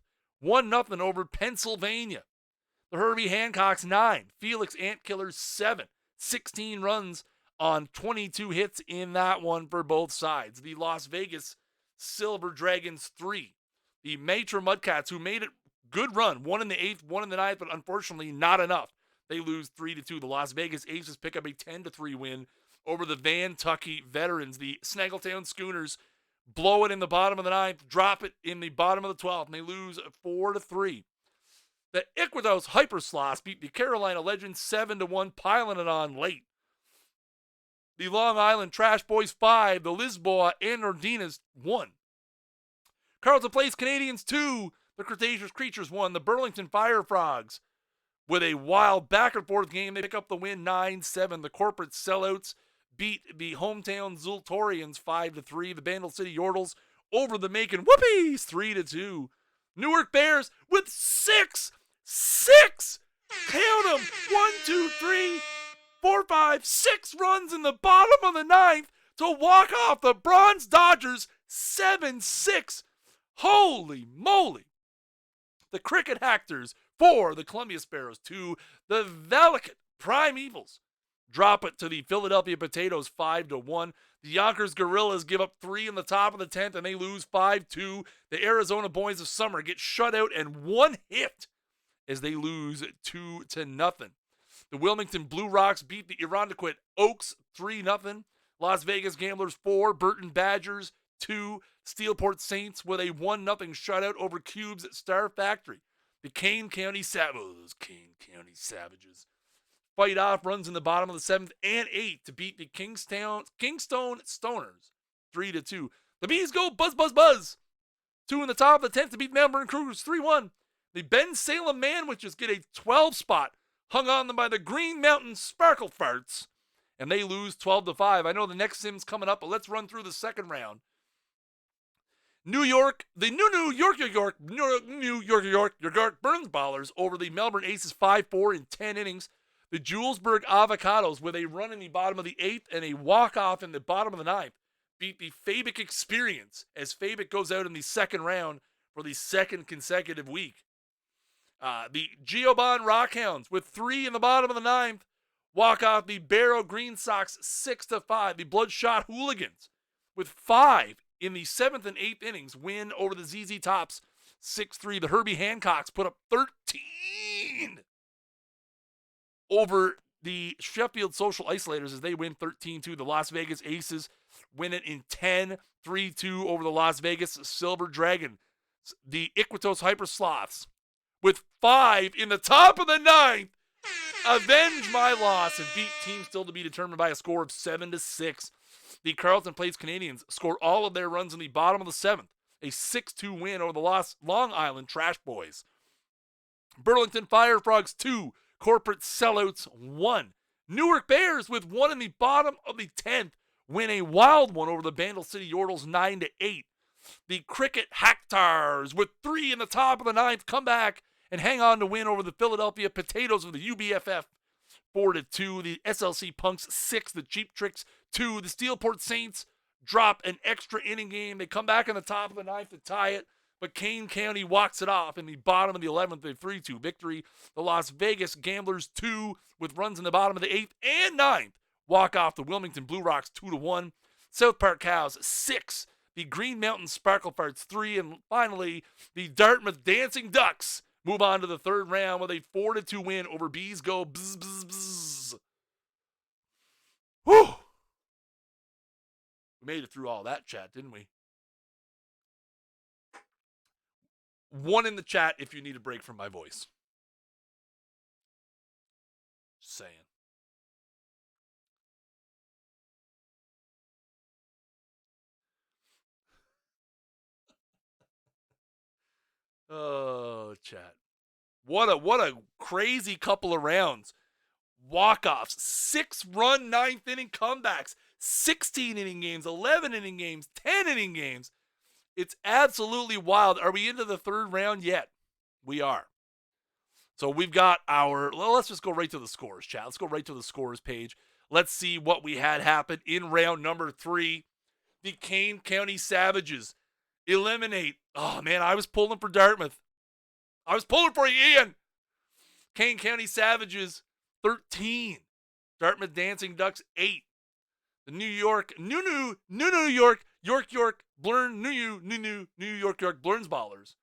1-0 over Pennsylvania. The Herbie Hancocks 9, Felix Antkillers 7, 16 runs on 22 hits in that one for both sides. The Las Vegas Silver Dragons 3. The Matra Mudcats, who made it good run, 1 in the 8th, 1 in the 9th, but unfortunately not enough. They lose 3-2. The Las Vegas Aces pick up a 10-3 win over the Vantucky Veterans. The Snaggletown Schooners blow it in the bottom of the 9th, drop it in the bottom of the 12th, and they lose 4-3. The Iquitos Hypersloths beat the Carolina Legends 7-1, piling it on late. The Long Island Trash Boys 5, the Lisboa and Ordinas 1. Carleton Place Canadians 2, the Cretaceous Creatures 1. The Burlington Fire Frogs, with a wild back-and-forth game, they pick up the win 9-7. The Corporate Sellouts beat the hometown Zultorians 5-3. The Bandle City Yordles over the Macon Whoopies 3-2. Newark Bears with 6, count them, 1, 2, 3, 4, 5, 6 runs in the bottom of the 9th to walk off the Bronze Dodgers 7-6. Holy moly. The Cricket Hackers 4, the Columbia Sparrows 2, the Velicate Primeavals drop it to the Philadelphia Potatoes 5-1. The Yonkers Gorillas give up 3 in the top of the 10th and they lose 5-2. The Arizona Boys of Summer get shut out and one hit as they lose 2-0. The Wilmington Blue Rocks beat the Irondequoit Oaks 3-0. Las Vegas Gamblers 4, Burton Badgers 2, Steelport Saints with a 1-0 shutout over Cubes at Star Factory. The Kane County Savages fight off runs in the bottom of the 7th and 8th to beat the Kingstone Stoners 3-2. The Bees go buzz. 2 in the top of the 10th to beat Melbourne Cougars 3-1. The Ben Salem Manwitches get a 12 spot hung on them by the Green Mountain Sparkle Farts, and they lose 12-5. I know the next sim's coming up, but let's run through the second round. New York Burns Ballers over the Melbourne Aces 5-4 in 10 innings. The Julesburg Avocados with a run in the bottom of the 8th and a walk-off in the bottom of the 9th beat the Fabic Experience as Fabic goes out in the second round for the second consecutive week. The Geobon Rockhounds with 3 in the bottom of the 9th walk off the Barrow Green Sox 6-5. The Bloodshot Hooligans with 5 in the 7th and 8th innings win over the ZZ Tops 6-3. The Herbie Hancocks put up 13 over the Sheffield Social Isolators as they win 13-2. The Las Vegas Aces win it in 10-3-2 over the Las Vegas Silver Dragon. The Iquitos Hypersloths with 5 in the top of the 9th avenge my loss and beat Team Still to be determined by a score of 7-6. The Carleton Place Canadians score all of their runs in the bottom of the 7th. A 6-2 win over the Long Island Trash Boys. Burlington Fire Frogs 2, Corporate Sellouts 1. Newark Bears with 1 in the bottom of the 10th win a wild one over the Bandle City Yordles 9-8. The Cricket Hackers with 3 in the top of the 9th come back and hang on to win over the Philadelphia Potatoes of the UBFF 4-2. The SLC Punks 6, the Cheap Tricks 2. The Steelport Saints drop an extra inning game. They come back in the top of the 9th to tie it, but Kane County walks it off in the bottom of the 11th, a 3-2 victory. The Las Vegas Gamblers 2 with runs in the bottom of the 8th and 9th walk off the Wilmington Blue Rocks 2-1. South Park Cows 6. The Green Mountain Sparkle Farts 3. And finally, the Dartmouth Dancing Ducks move on to the third round with a 4-2 win over Bees Go Bzz Bzz Bzz. Whew! We made it through all that chat, didn't we? 1 in the chat if you need a break from my voice. Just saying. Oh, chat. What a crazy couple of rounds. Walk-offs, 6-run 9th inning comebacks, 16-inning games, 11-inning games, 10-inning games. It's absolutely wild. Are we into the third round yet? We are. So we've got let's just go right to the scores, chat. Let's go right to the scores page. Let's see what we had happen in round number 3. The Kane County Savages eliminate. Oh, man, I was pulling for Dartmouth. I was pulling for you, Ian. Kane County Savages, 13. Dartmouth Dancing Ducks, 8. The New York Blurn Blurns Ballers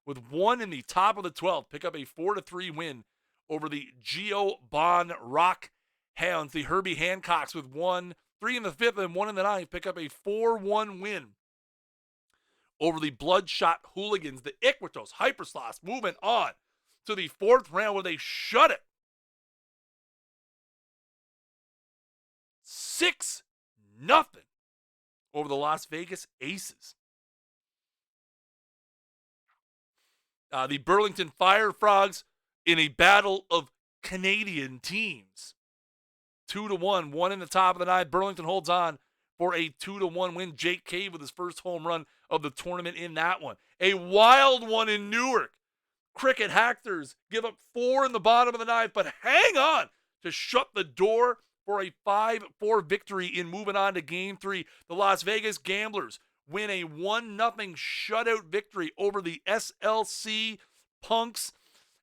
with 1 in the top of the 12th pick up a 4-3 win over the Geo Bon Rock Hounds. The Herbie Hancocks with 3 in the 5th and 1 in the 9th pick up a 4-1 win over the Bloodshot Hooligans. The Iquitos Hypersloths moving on to the 4th round where they shut it 6-0 over the Las Vegas Aces. The Burlington Fire Frogs in a battle of Canadian teams. 2-1, 1 in the top of the 9th. Burlington holds on for a 2-1 win. Jake Cave with his first home run of the tournament in that one. A wild one in Newark. Cricket Hackers give up 4 in the bottom of the 9th, but hang on to shut the door for a 5-4 victory in moving on to Game 3. The Las Vegas Gamblers win a 1-0 shutout victory over the SLC Punks.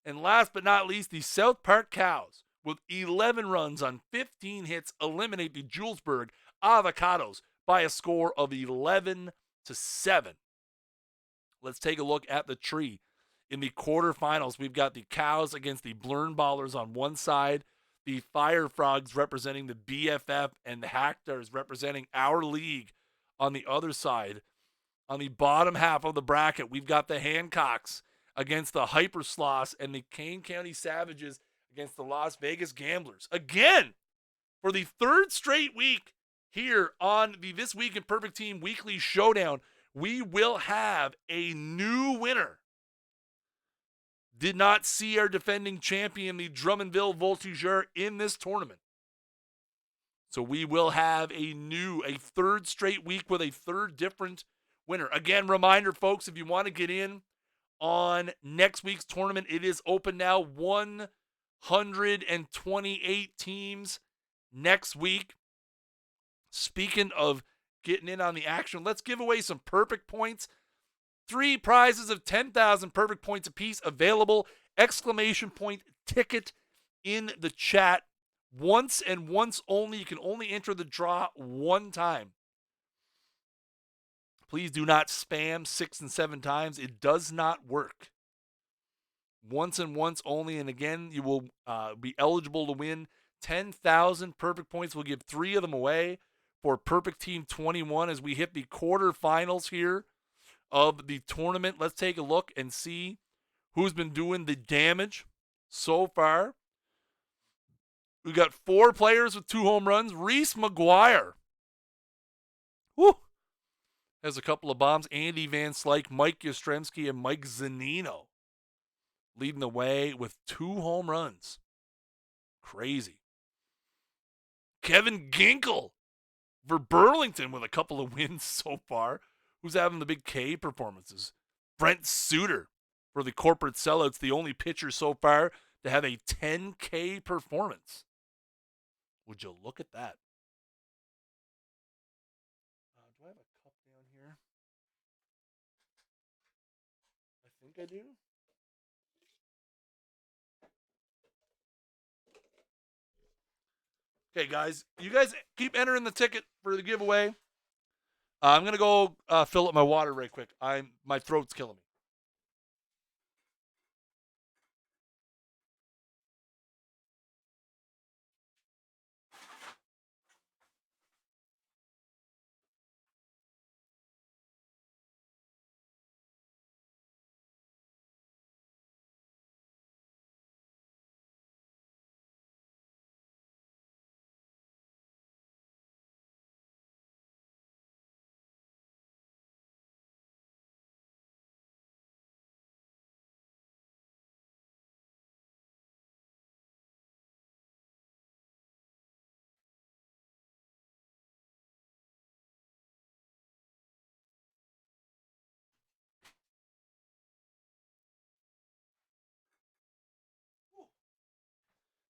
And last but not least, the South Park Cows, with 11 runs on 15 hits, eliminate the Julesburg Avocados by a score of 11-7. Let's take a look at the tree. In the quarterfinals, we've got the Cows against the Blurn Ballers on one side, the Fire Frogs representing the BFF, and the Hacktars representing our league on the other side. On the bottom half of the bracket, we've got the Hancocks against the Hypersloths and the Kane County Savages against the Las Vegas Gamblers. Again, for the third straight week here on the This Week in Perfect Team Weekly Showdown, we will have a new winner. Did not see our defending champion, the Drummondville Voltigeur, in this tournament. So we will have a third straight week with a third different winner. Again, reminder, folks, if you want to get in on next week's tournament, it is open now. 128 teams next week. Speaking of getting in on the action, let's give away some perfect points. 3 prizes of 10,000 perfect points apiece available. Exclamation point ticket in the chat. Once and once only. You can only enter the draw one time. Please do not spam 6 and 7 times. It does not work. Once and once only. And again, you will be eligible to win 10,000 perfect points. We'll give 3 of them away for Perfect Team 21 as we hit the quarterfinals here of the tournament. Let's take a look and see who's been doing the damage so far. We got 4 players with 2 home runs. Reese McGuire. Woo! Has a couple of bombs. Andy Van Slyke, Mike Yastrzemski, and Mike Zanino leading the way with 2 home runs. Crazy. Kevin Ginkle for Burlington with a couple of wins so far. Who's having the big K performances? Brent Suter for the Corporate Sellouts, the only pitcher so far to have a 10K performance. Would you look at that? Do I have a cup down here? I think I do. Okay, guys. You guys keep entering the ticket for the giveaway. I'm going to go fill up my water right quick. My throat's killing me.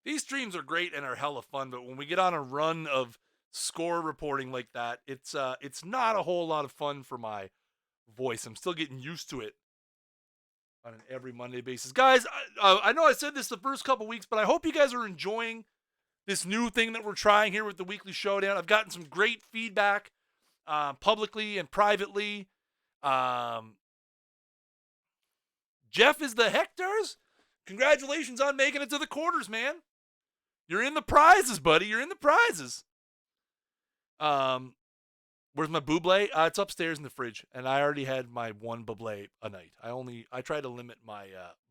These streams are great and are hella fun, but when we get on a run of score reporting like that, it's not a whole lot of fun for my voice. I'm still getting used to it on an every Monday basis. Guys, I know I said this the first couple weeks, but I hope you guys are enjoying this new thing that we're trying here with the Weekly Showdown. I've gotten some great feedback publicly and privately. Jeff is the Hectors. Congratulations on making it to the quarters, man. You're in the prizes, buddy. You're in the prizes. Where's my buble? It's upstairs in the fridge, and I already had my 1 buble a night. I try to limit my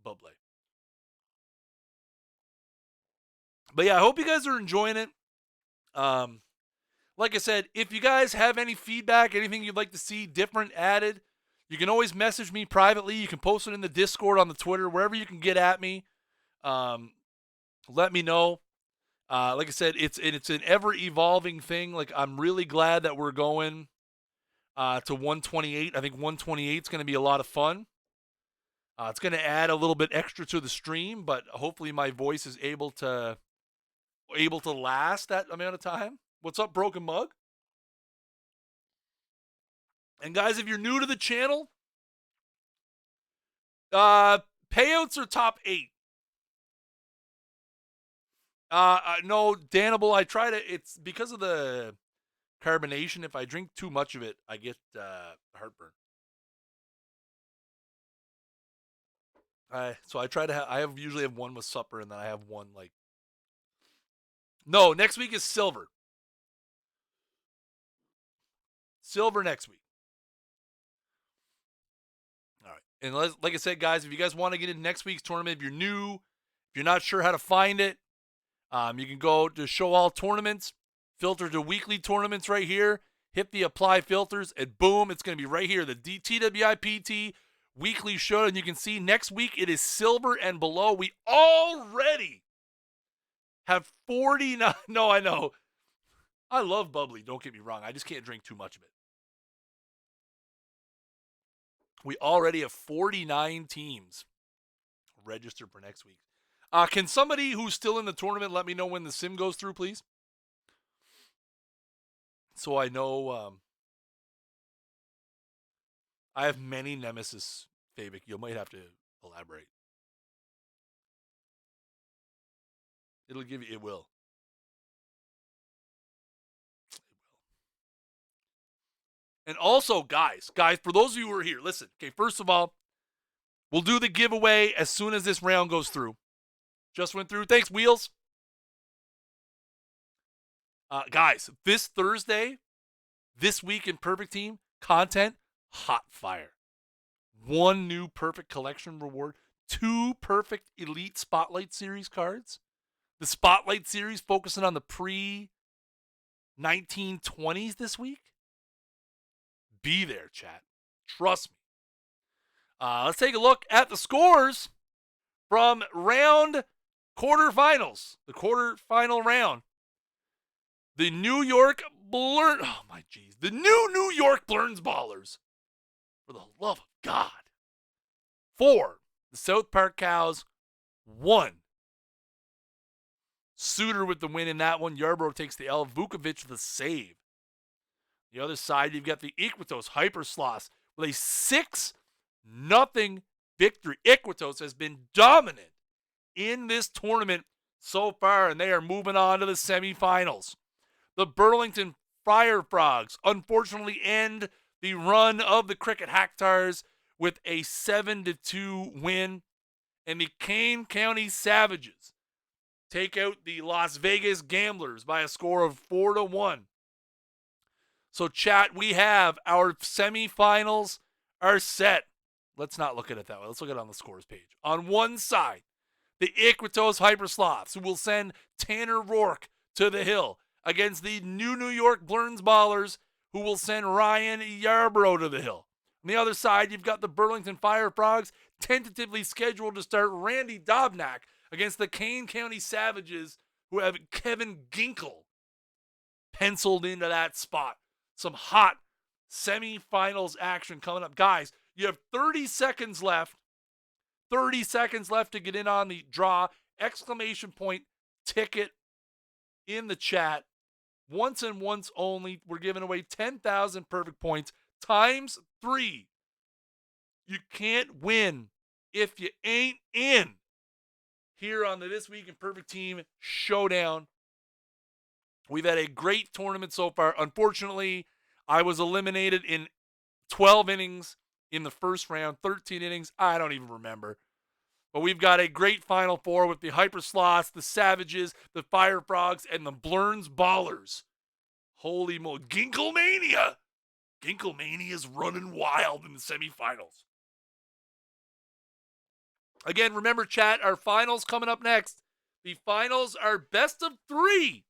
buble. But yeah, I hope you guys are enjoying it. Like I said, if you guys have any feedback, anything you'd like to see different added, you can always message me privately. You can post it in the Discord, on the Twitter, wherever you can get at me. Let me know. Like I said, it's an ever-evolving thing. Like, I'm really glad that we're going to 128. I think 128 is going to be a lot of fun. It's going to add a little bit extra to the stream, but hopefully my voice is able to able to last that amount of time. What's up, Broken Mug? And guys, if you're new to the channel, payouts are top 8. No, Danable, I try to, it's because of the carbonation. If I drink too much of it, I get heartburn. So I try to have, usually have one with supper, and then I have one like, no, next week is silver. Silver next week. All right. And like I said, guys, if you guys want to get into next week's tournament, if you're new, if you're not sure how to find it, you can go to Show All Tournaments, filter to weekly tournaments right here, hit the apply filters, and boom, it's going to be right here, the TWIPT weekly showdown. You can see next week it is silver and below. We already have 49. No, I know. I love bubbly, don't get me wrong. I just can't drink too much of it. We already have 49 teams registered for next week. Can somebody who's still in the tournament let me know when the sim goes through, please? So I know I have many nemesis, Fabic. You might have to elaborate. It'll give you, it will. And also, guys, for those of you who are here, listen. Okay, first of all, we'll do the giveaway as soon as this round goes through. Just went through. Thanks, Wheels. Guys, this Thursday, this week in Perfect Team, content, hot fire. 1 new Perfect Collection reward. 2 Perfect Elite Spotlight Series cards. The Spotlight Series focusing on the pre-1920s this week. Be there, chat. Trust me. Let's take a look at the scores from round quarterfinals. The quarterfinal round. The New York Blurn... Oh, my jeez. The New York Blurns Ballers. For the love of God. 4. The South Park Cows. 1. Suter with the win in that one. Yarbrough takes the L. Vukovic the save. The other side, you've got the Iquitos Hypersloths with a 6-0 victory. Iquitos has been dominant in this tournament so far, and they are moving on to the semifinals. The Burlington Fire Frogs unfortunately end the run of the Cricket Hacktars with a 7-2 win, and the Kane County Savages take out the Las Vegas Gamblers by a score of 4-1. So, chat, we have our semifinals are set. Let's not look at it that way. Let's look at it on the scores page. On one side, the Iquitos Hypersloths, who will send Tanner Rourke to the hill, against the New York Blurns Ballers, who will send Ryan Yarbrough to the hill. On the other side, you've got the Burlington Fire Frogs, tentatively scheduled to start Randy Dobnak against the Kane County Savages, who have Kevin Ginkle penciled into that spot. Some hot semifinals action coming up. Guys, you have 30 seconds left. 30 seconds left to get in on the draw. Exclamation point ticket in the chat. Once and once only. We're giving away 10,000 perfect points times 3. You can't win if you ain't in. Here on the This Week in Perfect Team Showdown. We've had a great tournament so far. Unfortunately, I was eliminated in 12 innings in the first round, 13 innings. I don't even remember. But we've got a great Final Four with the Hypersloths, the Savages, the Fire Frogs, and the Blurns Ballers. Holy moly. Ginklemania! Ginklemania's running wild in the semifinals. Again, remember, chat, our finals coming up next. The finals are best of 3.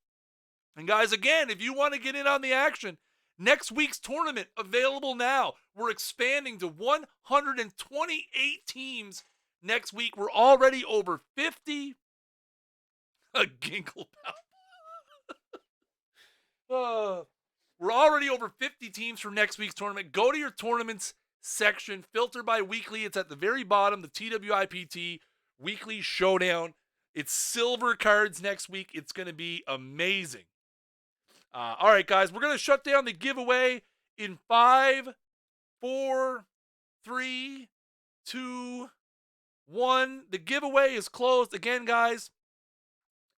And guys, again, if you want to get in on the action, next week's tournament available now. We're expanding to 128 teams next week. We're already over 50. A ginkle pound. We're already over 50 teams for next week's tournament. Go to your tournaments section, filter by weekly. It's at the very bottom, the TWIPT Weekly Showdown. It's silver cards next week. It's going to be amazing. All right, guys, we're going to shut down the giveaway in 5, 4, 3, 2, 1. The giveaway is closed. Again, guys,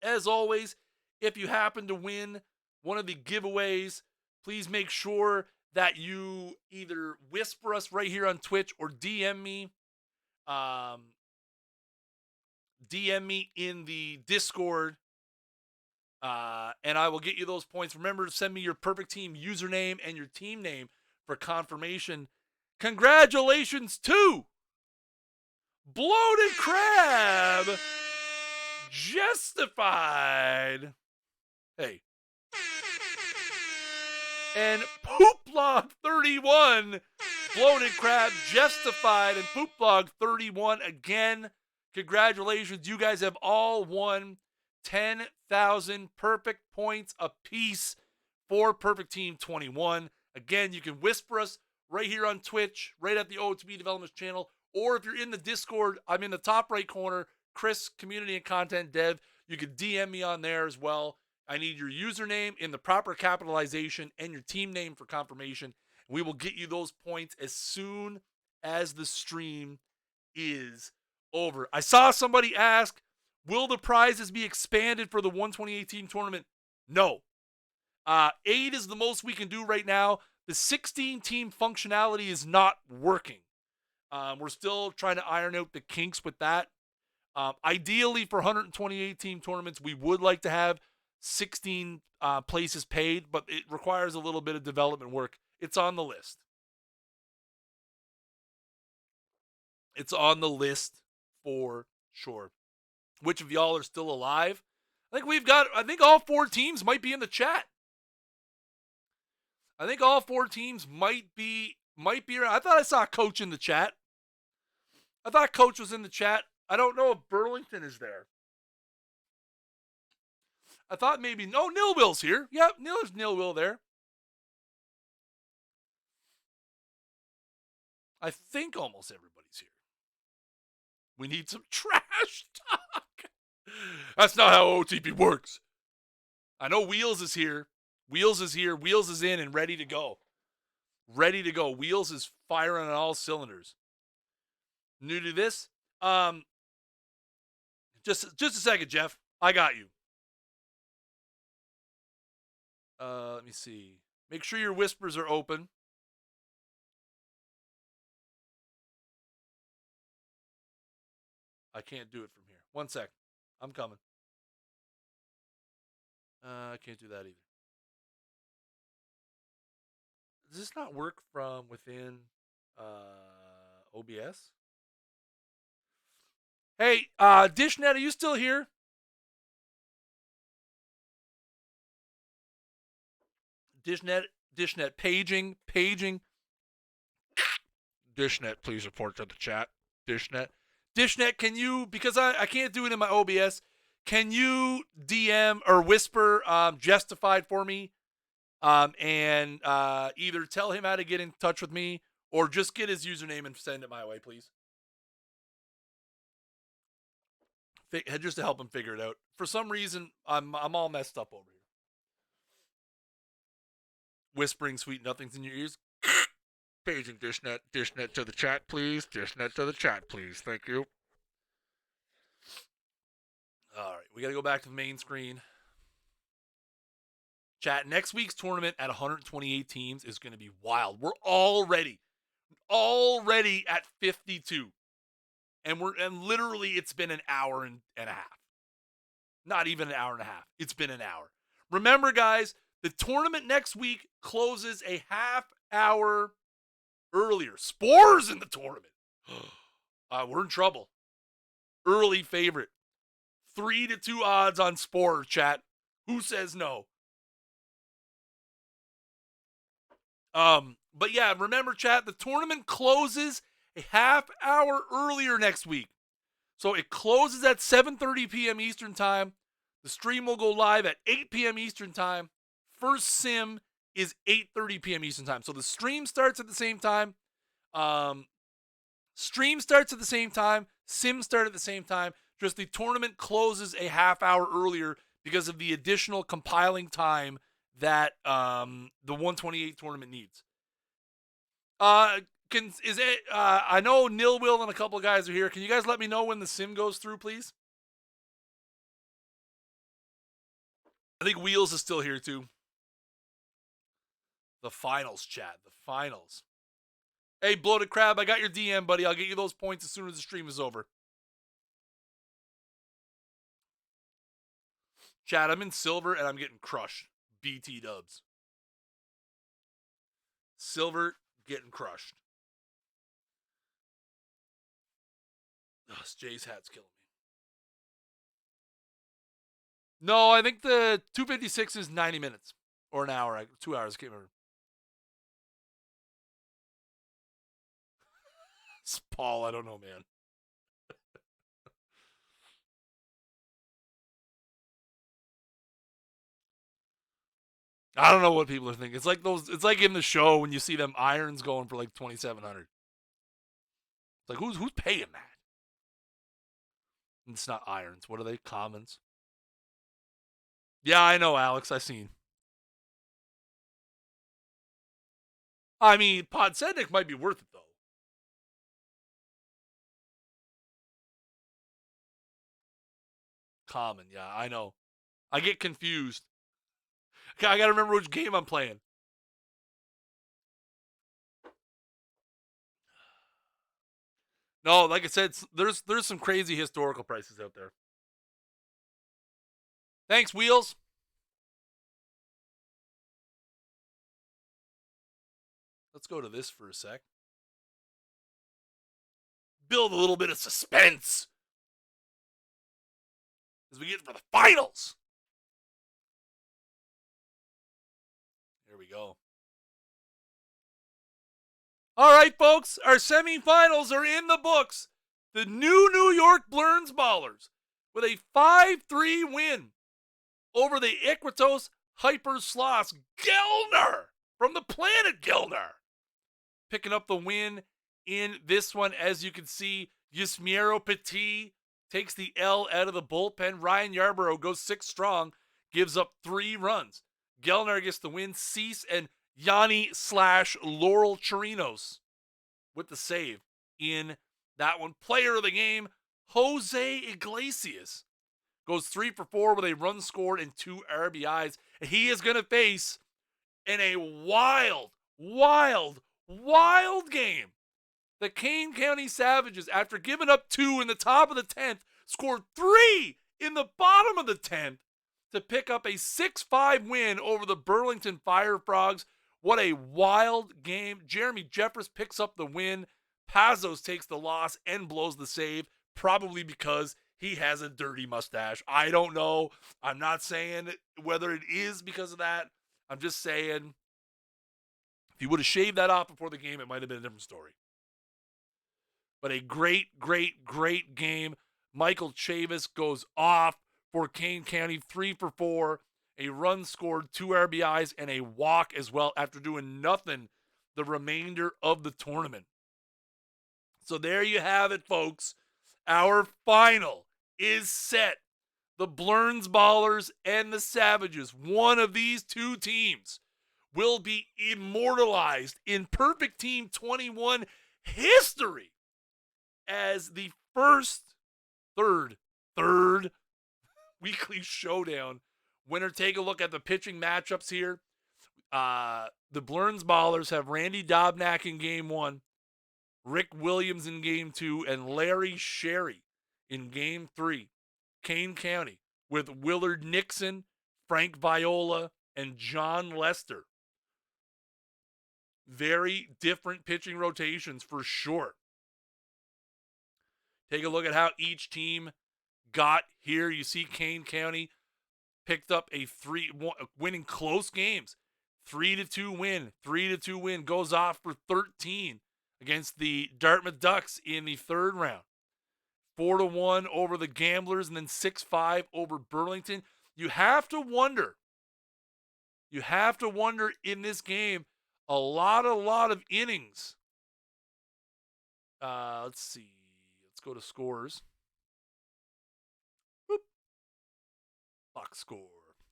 as always, if you happen to win one of the giveaways, please make sure that you either whisper us right here on Twitch or DM me. DM me in the Discord, and I will get you those points. Remember to send me your perfect team username and your team name for confirmation. Congratulations to Bloated Crab Justified. Hey. And Pooplog 31. Bloated Crab Justified and Pooplog 31 again. Congratulations. You guys have all won 10,000 perfect points apiece for Perfect Team 21. Again, you can whisper us right here on Twitch, right at the OOTP Developments channel, or if you're in the Discord, I'm in the top right corner, Chris, Community and Content Dev. You can DM me on there as well. I need your username in the proper capitalization and your team name for confirmation. We will get you those points as soon as the stream is over. I saw somebody ask, will the prizes be expanded for the 128 team tournament? No. 8 is the most we can do right now. The 16 team functionality is not working. We're still trying to iron out the kinks with that. Ideally, for 128 team tournaments, we would like to have 16 places paid, but it requires a little bit of development work. It's on the list. It's on the list for sure. Which of y'all are still alive? I think all 4 teams might be in the chat. I think all 4 teams might be around. I thought I saw Coach in the chat. I thought Coach was in the chat. I don't know if Burlington is there. I thought maybe, no, Nilwill's here. Yep, there's Nilwill there. I think almost everybody's here. We need some trash talk. That's not how OTP works. I know Wheels is here. Wheels is here. Wheels is in and ready to go. Ready to go. Wheels is firing on all cylinders. New to this? Just a second, Jeff. I got you. Let me see. Make sure your whispers are open. I can't do it from here. 1 sec. I'm coming. I can't do that either. Does this not work from within OBS? Hey, Dishnet, are you still here? Dishnet, paging. Dishnet, please report to the chat. Dishnet, can you, because I can't do it in my OBS, can you DM or whisper Justified for me? And either tell him how to get in touch with me or just get his username and send it my way, please. Just to help him figure it out. For some reason, I'm all messed up over here. Whispering sweet nothings in your ears. Paging Dishnet to the chat, please. Dishnet to the chat, please. Thank you. All right, we got to go back to the main screen. Chat, next week's tournament at 128 teams is going to be wild. We're already at 52. And literally it's been an hour and a half. Not even an hour and a half. It's been an hour. Remember, guys, the tournament next week closes a half hour earlier. Spore's in the tournament. We're in trouble. Early favorite. 3-2 odds on Spore, chat. Who says no? But yeah, remember, chat, the tournament closes a half hour earlier next week. So it closes at 7:30 p.m. Eastern time. The stream will go live at 8 p.m. Eastern time. First sim is 8:30 p.m. Eastern time. So the stream starts at the same time. Sim start at the same time. Just the tournament closes a half hour earlier because of the additional compiling time that the 128 tournament needs. I know Nil Will and a couple of guys are here. Can you guys let me know when the sim goes through, please? I think Wheels is still here too. The finals, chat. The finals. Hey, Bloated Crab, I got your DM, buddy. I'll get you those points as soon as the stream is over. Chat, I'm in silver and I'm getting crushed. BT dubs. Silver getting crushed. Ugh, Jay's hat's killing me. No, I think the 256 is 90 minutes. Or an hour. 2 hours, I can't remember. It's Paul, I don't know, man. I don't know what people are thinking. It's like it's like in the show when you see them irons going for like 2,700. It's like who's paying that? It's not irons. What are they? Commons. Yeah, I know, Alex. I seen. I mean, Podsednik might be worth it though. Common, yeah, I know. I get confused. I gotta remember which game I'm playing. No, like I said, there's some crazy historical prices out there. Thanks, Wheels. Let's go to this for a sec. Build a little bit of suspense as we get for the finals. Here we go. All right, folks, our semifinals are in the books. The New York Blurns Ballers with a 5-3 win over the Iquitos Hyper Sloss Gelner from the planet Gelner. Picking up the win in this one, as you can see, Yusmiero Petit takes the L out of the bullpen. Ryan Yarborough goes 6 strong, gives up 3 runs. Gelner gets the win. Cease and Yanni/Laurel Chirinos with the save in that one. Player of the game, Jose Iglesias, goes 3 for 4 with a run scored and 2 RBIs. He is going to face in a wild game. The Kane County Savages, after giving up 2 in the top of the 10th, scored 3 in the bottom of the 10th to pick up a 6-5 win over the Burlington Fire Frogs. What a wild game. Jeremy Jeffress picks up the win. Pazos takes the loss and blows the save, probably because he has a dirty mustache. I don't know. I'm not saying whether it is because of that. I'm just saying if he would have shaved that off before the game, it might have been a different story. But a great game. Michael Chavis goes off for Kane County, 3 for 4, a run scored, 2 RBIs, and a walk as well after doing nothing the remainder of the tournament. So there you have it, folks. Our final is set. The Blurns Ballers and the Savages, one of these two teams, will be immortalized in Perfect Team 21 history as the third weekly showdown winner. Take a look at the pitching matchups here. The Blurns Ballers have Randy Dobnak in game 1, Rick Williams in game 2, and Larry Sherry in game 3. Kane County with Willard Nixon, Frank Viola, and John Lester. Very different pitching rotations for sure. Take a look at how each team got here. You see Kane County picked up winning close games. 3-2 win. Goes off for 13 against the Dartmouth Ducks in the 3rd round. 4-1 over the Gamblers, and then 6-5 over Burlington. You have to wonder in this game, a lot of innings. Let's see. Let's go to scores. box score.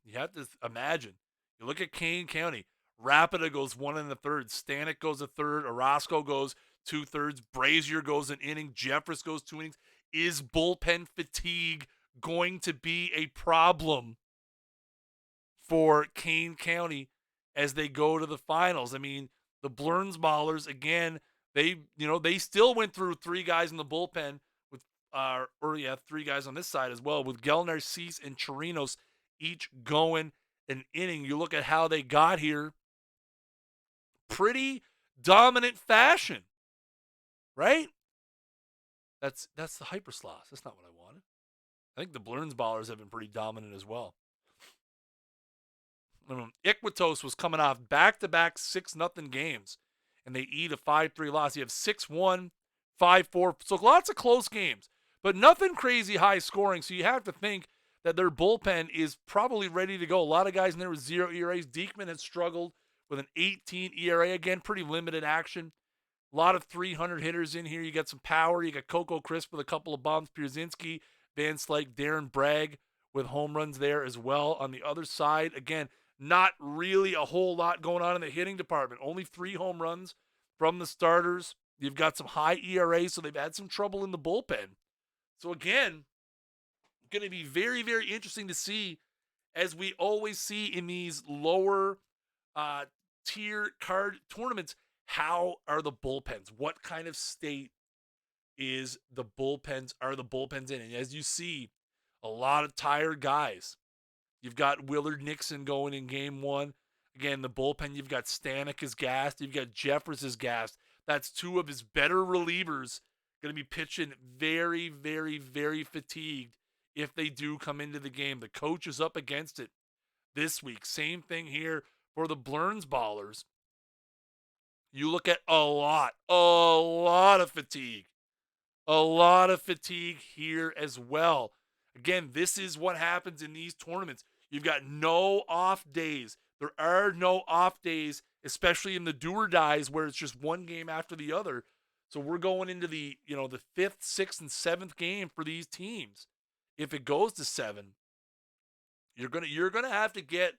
You have to imagine. You look at Kane County. Rapida goes 1 1/3. Stanek goes a third. Orozco goes 2/3. Brazier goes an inning. Jeffress goes 2 innings. Is bullpen fatigue going to be a problem for Kane County as they go to the finals? I mean, the Blernsballers, again, they still went through 3 guys in the bullpen with 3 guys on this side as well, with Gelnar, Cease, and Chirinos each going an inning. You look at how they got here, pretty dominant fashion, right? That's the hypersloth. That's not what I wanted. I think the Blernsballers have been pretty dominant as well. Iquitos was coming off back-to-back 6-0 games, and they eat a 5-3 loss. You have 6-1, 5-4, so lots of close games, but nothing crazy high scoring, so you have to think that their bullpen is probably ready to go. A lot of guys in there with 0 ERAs. Diekman has struggled with an 18 ERA. Again, pretty limited action. A lot of 300 hitters in here. You got some power. You got Coco Crisp with a couple of bombs. Pierzynski, Van Slyke, Darren Bragg with home runs there as well. On the other side, again, not really a whole lot going on in the hitting department. Only 3 home runs from the starters. You've got some high ERAs, so they've had some trouble in the bullpen. So again, going to be very, very interesting to see, as we always see in these lower tier card tournaments, how are the bullpens? What kind of state are the bullpens in? And as you see, a lot of tired guys. You've got Willard Nixon going in game 1. Again, the bullpen, you've got Stanek is gassed. You've got Jeffress is gassed. That's 2 of his better relievers going to be pitching very, very, very fatigued if they do come into the game. The coach is up against it this week. Same thing here for the Blernsballers. You look at a lot of fatigue. A lot of fatigue here as well. Again, this is what happens in these tournaments. You've got no off days. There are no off days, especially in the do-or-dies where it's just one game after the other. So we're going into the 5th, 6th, and 7th game for these teams. If it goes to 7, you're gonna have to get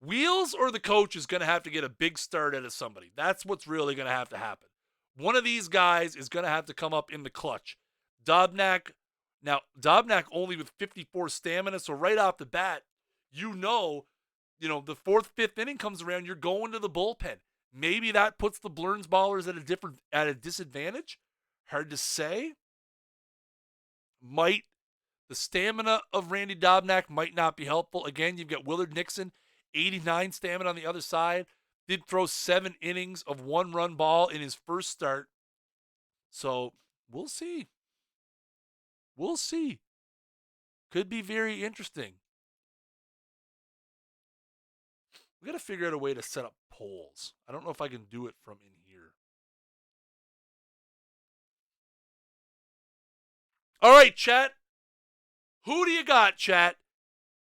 Wheels, or the coach is gonna have to get a big start out of somebody. That's what's really gonna have to happen. One of these guys is gonna have to come up in the clutch. Dobnak only with 54 stamina, so right off the bat, the 4th, 5th inning comes around, you're going to the bullpen. Maybe that puts the Blernsballers at a disadvantage. Hard to say. The stamina of Randy Dobnak might not be helpful. Again, you've got Willard Nixon, 89 stamina on the other side. Did throw 7 innings of 1-run ball in his first start. So we'll see. We'll see. Could be very interesting. We got to figure out a way to set up polls. I don't know if I can do it from in here. All right, chat. Who do you got, chat?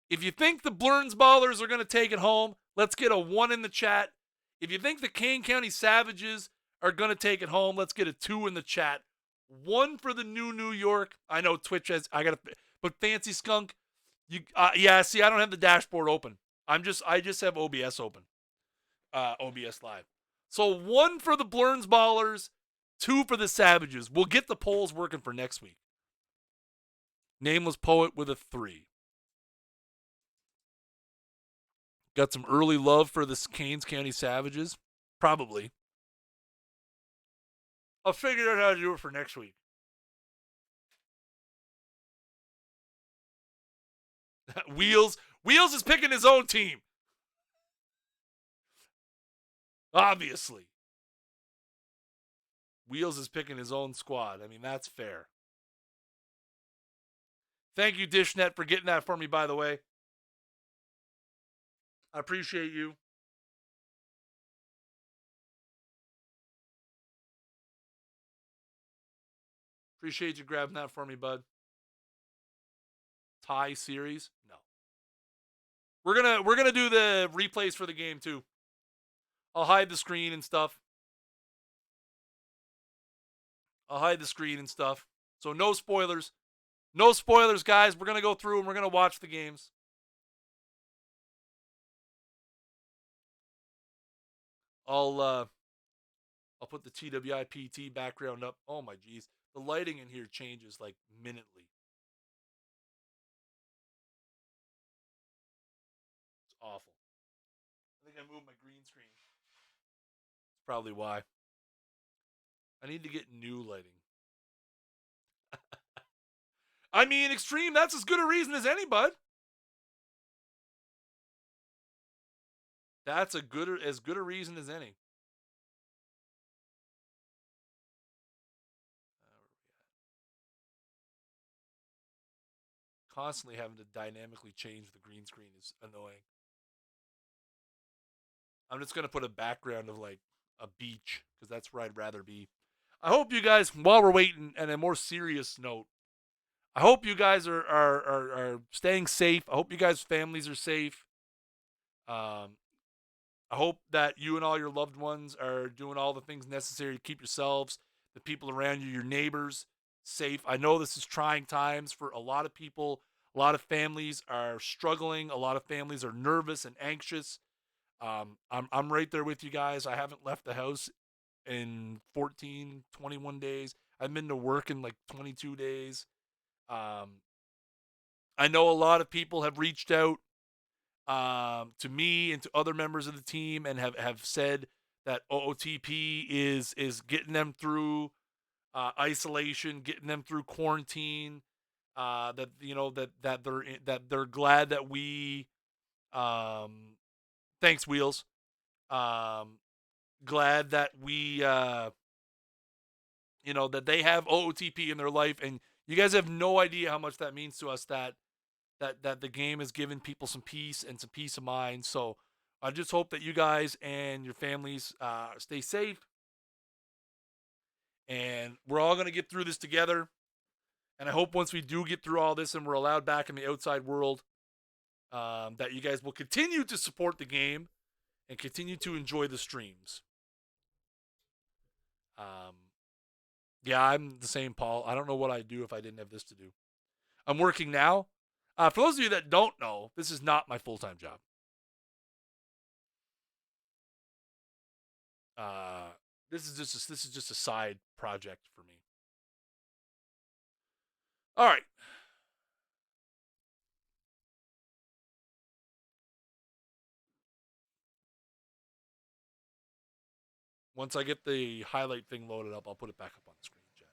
If you think the Blernsballers are going to take it home, let's get a 1 in the chat. If you think the Kane County Savages are going to take it home, let's get a 2 in the chat. 1 for the New York. I know Twitch has, but Fancy Skunk, see, I don't have the dashboard open. I just have OBS open. OBS Live. So 1 for the Blernsballers, 2 for the Savages. We'll get the polls working for next week. Nameless Poet with a 3. Got some early love for the Canes County Savages? Probably. I'll figure out how to do it for next week. Wheels is picking his own team. Obviously. Wheels is picking his own squad. I mean, that's fair. Thank you, DishNet, for getting that for me, by the way. I appreciate you. Appreciate you grabbing that for me, bud. Tie series? No. We're gonna do the replays for the game too. I'll hide the screen and stuff. So no spoilers. No spoilers, guys. We're gonna go through and we're gonna watch the games. I'll put the TWIPT background up. Oh my geez, the lighting in here changes like minutely. It's awful. I think I moved my green screen. That's probably why. I need to get new lighting. I mean, Extreme, that's as good a reason as any, bud. That's as good a reason as any. Constantly having to dynamically change the green screen is annoying. I'm just gonna put a background of like a beach because that's where I'd rather be. I hope you guys, while we're waiting, and a more serious note, I hope you guys are staying safe. I hope you guys' families are safe. Um, I hope that you and all your loved ones are doing all the things necessary to keep yourselves, the people around you, your neighbors safe. I know this is trying times for a lot of people. A lot of families are struggling. A lot of families are nervous and anxious. I'm right there with you guys. I haven't left the house in 14, 21 days. I've been to work in like 22 days. Um, I know a lot of people have reached out to me and to other members of the team and have said that OOTP is getting them through isolation, getting them through quarantine. That you know that they're glad that we thanks Wheels. Um, glad that we that they have OOTP in their life, and you guys have no idea how much that means to us. That the game has given people some peace and some peace of mind. So I just hope that you guys and your families stay safe, and we're all going to get through this together. And I hope once we do get through all this and we're allowed back in the outside world, that you guys will continue to support the game and continue to enjoy the streams. Um, yeah, I'm the same, Paul. I don't know what I'd do if I didn't have this to do. I'm working now. For those of you that don't know, this is not my full-time job. This is just a side project for me. All right. Once I get the highlight thing loaded up, I'll put it back up on the screen, chat.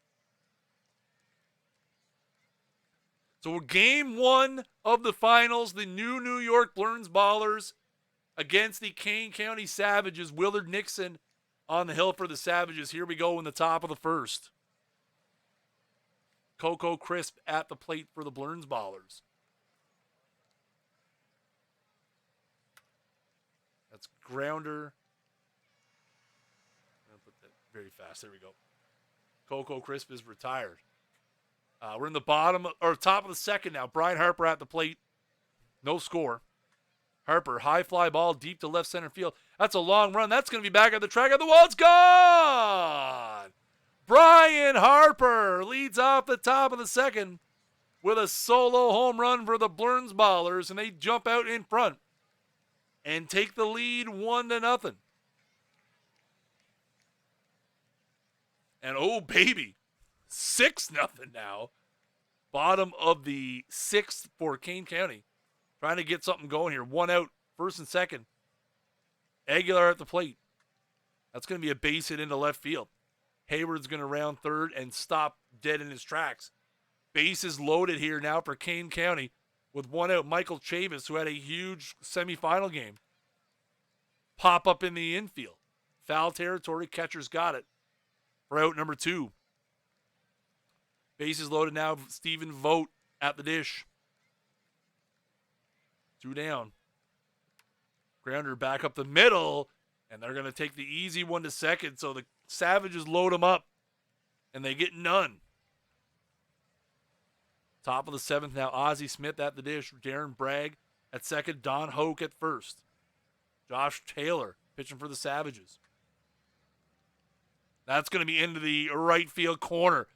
So we're game one of the finals. The New York Blerns Ballers against the Kane County Savages. Willard Nixon on the hill for the Savages. Here we go in the top of the first. Coco Crisp at the plate for the Blerns Ballers. That's grounder. I'll put that very fast. There we go. Coco Crisp is retired. We're in the top of the second now. Brian Harper at the plate. No score. Harper, high fly ball deep to left center field. That's a long run. That's going to be back at the track of the wall. It's gone! Brian Harper leads off the top of the second with a solo home run for the Blerns Ballers, and they jump out in front and take the lead 1-0. And oh, baby, 6-0 now. Bottom of the sixth for Kane County. Trying to get something going here. One out, first and second. Aguilar at the plate. That's going to be a base hit into left field. Hayward's going to round third and stop dead in his tracks. Bases loaded here now for Kane County with one out. Michael Chavis, who had a huge semifinal game, pop up in the infield. Foul territory. Catcher's got it for out number 2. Bases loaded now. Stephen Vogt at the dish. 2 down. Grounder back up the middle, and they're going to take the easy one to second, so the Savages load them up, and they get none. Top of the 7th now, Ozzie Smith at the dish. Darren Bragg at second. Don Hoke at first. Josh Taylor pitching for the Savages. That's going to be into the right field corner.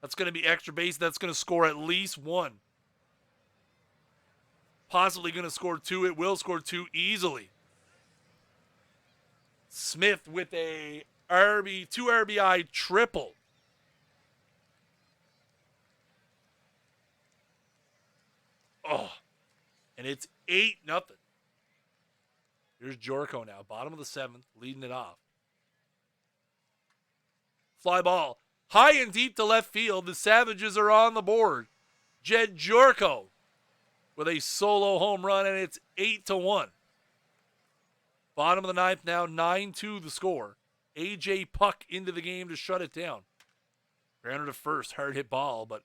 That's going to be extra base. That's going to score at least 1. Possibly going to score 2. It will score 2 easily. Smith with a 2 RBI triple. Oh, and it's 8-0. Here's Jorko now, bottom of the 7th, leading it off. Fly ball, high and deep to left field. The Savages are on the board. Jed Jorko with a solo home run, and it's 8-1. Bottom of the 9th now, 9-2 the score. A.J. Puck into the game to shut it down. Grounded to first, hard hit ball, but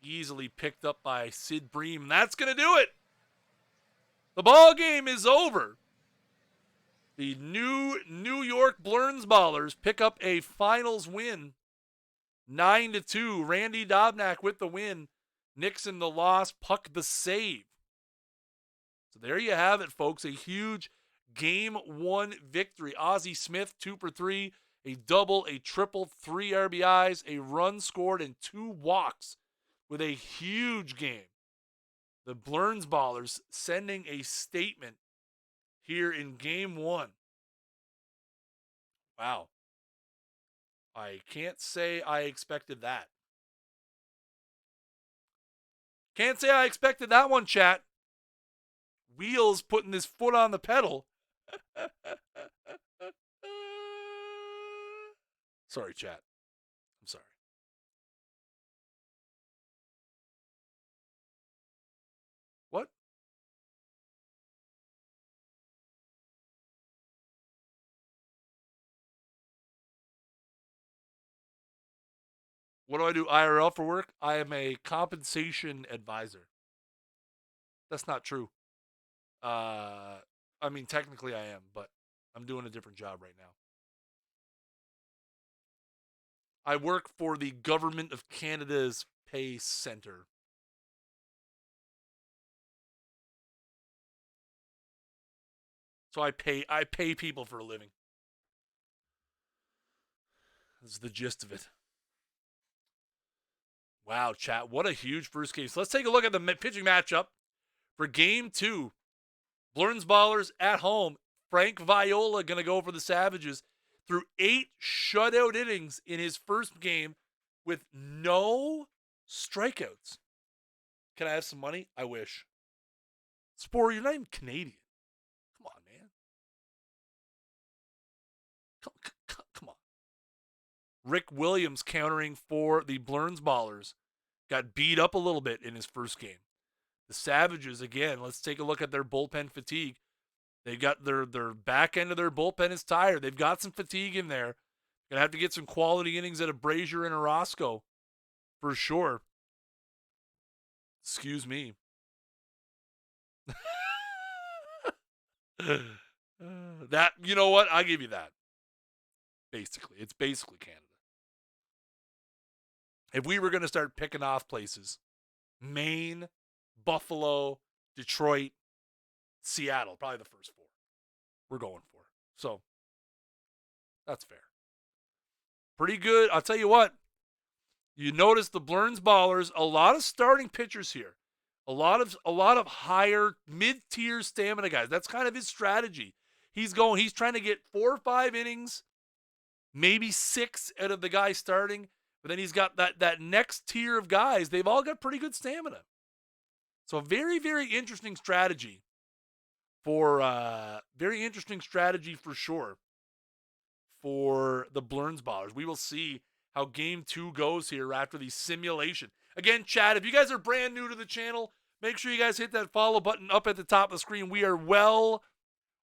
easily picked up by Sid Bream. That's going to do it. The ball game is over. The New York Blurns Ballers pick up a finals win, 9-2. Randy Dobnak with the win. Nixon the loss. Puck the save. So there you have it, folks. A huge Game 1 victory. Ozzie Smith, 2 for 3. A double, a triple, 3 RBIs, a run scored, and 2 walks with a huge game. The Blurns Ballers sending a statement here in Game 1. Wow. I can't say I expected that. Can't say I expected that one, chat. Wheels putting his foot on the pedal. Sorry, chat. I'm sorry. What? What do I do IRL for work? I am a compensation advisor. That's not true. I mean, technically I am, but I'm doing a different job right now. I work for the Government of Canada's Pay Center. So I pay people for a living. This is the gist of it. Wow, chat. What a huge first game. So let's take a look at the pitching matchup for Game 2. Blurns Ballers at home. Frank Viola going to go for the Savages through 8 shutout innings in his first game with no strikeouts. Can I have some money? I wish. Spore, you're not even Canadian. Come on, man. Come on. Rick Williams countering for the Blurns Ballers. Got beat up a little bit in his first game. The Savages, again, let's take a look at their bullpen fatigue. They got their back end of their bullpen is tired. They've got some fatigue in there. Gonna have to get some quality innings out of Brazier and Orozco for sure. Excuse me. That, you know what? I give you that. Basically, it's basically Canada. If we were going to start picking off places, Maine, Buffalo, Detroit, Seattle, probably the first 4 we're going for. So that's fair. Pretty good. I'll tell you what. You notice the Blurns Ballers, a lot of starting pitchers here. A lot of higher mid-tier stamina guys. That's kind of his strategy. He's trying to get 4 or 5 innings, maybe 6 out of the guy starting, but then he's got that next tier of guys. They've all got pretty good stamina. So very, very interesting strategy for sure for the Blurns Ballers. We will see how Game 2 goes here after the simulation. Again, chat, if you guys are brand new to the channel, make sure you guys hit that follow button up at the top of the screen. We are well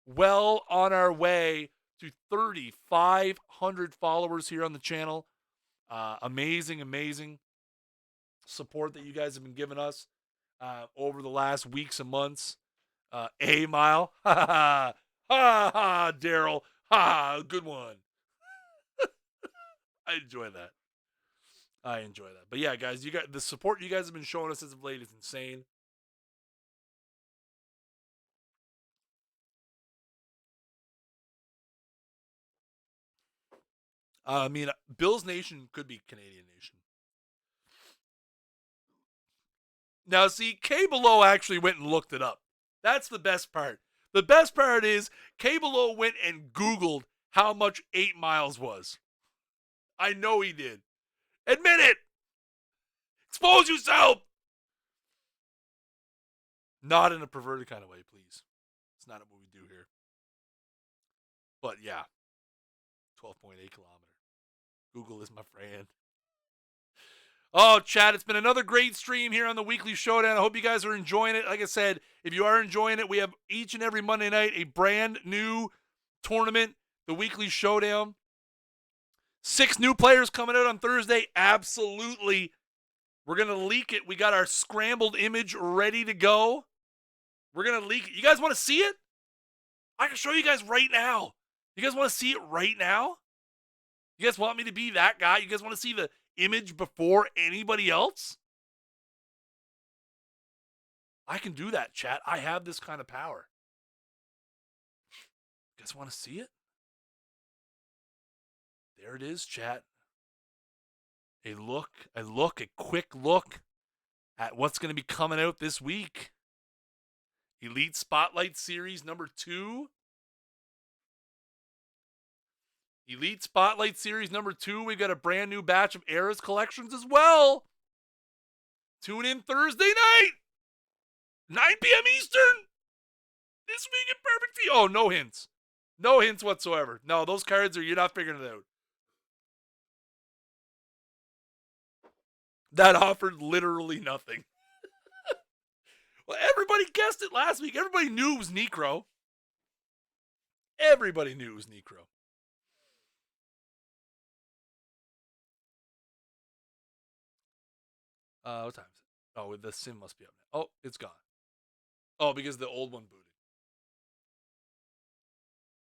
on our way to 3,500 followers here on the channel. Amazing support that you guys have been giving us over the last weeks and months. A-Mile. Ha ha, Daryl. Ha, good one. I enjoy that. But yeah, guys, you got the support you guys have been showing us as of late is insane. I mean, Bills Nation could be Canadian Nation. Now, see, K Below actually went and looked it up. That's the best part. The best part is K-Below went and Googled how much 8 miles was. I know he did. Admit it. Expose yourself. Not in a perverted kind of way, please. It's not what we do here. But yeah, 12.8 kilometer. Google is my friend. Oh, chat, it's been another great stream here on the Weekly Showdown. I hope you guys are enjoying it. Like I said, if you are enjoying it, we have each and every Monday night a brand new tournament, the Weekly Showdown. 6 new players coming out on Thursday. Absolutely. We're going to leak it. We got our scrambled image ready to go. We're going to leak it. You guys want to see it? I can show you guys right now. You guys want to see it right now? You guys want me to be that guy? You guys want to see the image before anybody else? I can do that, chat. I have this kind of power. You guys want to see it? There it is, chat. A quick look at what's going to be coming out this week. Elite Spotlight Series number 2. Elite Spotlight Series number 2. We've got a brand new batch of Eras collections as well. Tune in Thursday night, 9 p.m. Eastern. This week in Perfect Feed. Oh, no hints. No hints whatsoever. No, those cards you're not figuring it out. That offered literally nothing. Well, everybody guessed it last week. Everybody knew it was Necro. Everybody knew it was Necro. What time is it? Oh, the sim must be up now. Oh, it's gone. Oh, because the old one booted.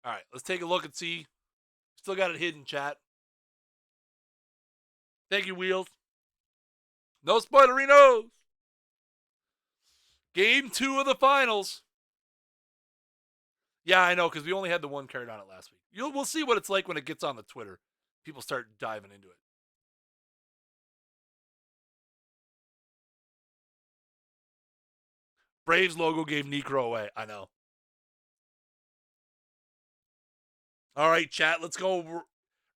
All right, let's take a look and see. Still got it hidden, chat. Thank you, Wheels. No spoilerinos. Game 2 of the finals. Yeah, I know, because we only had the one card on it last week. We'll see what it's like when it gets on the Twitter. People start diving into it. Braves logo gave Necro away. I know. All right, chat, let's go.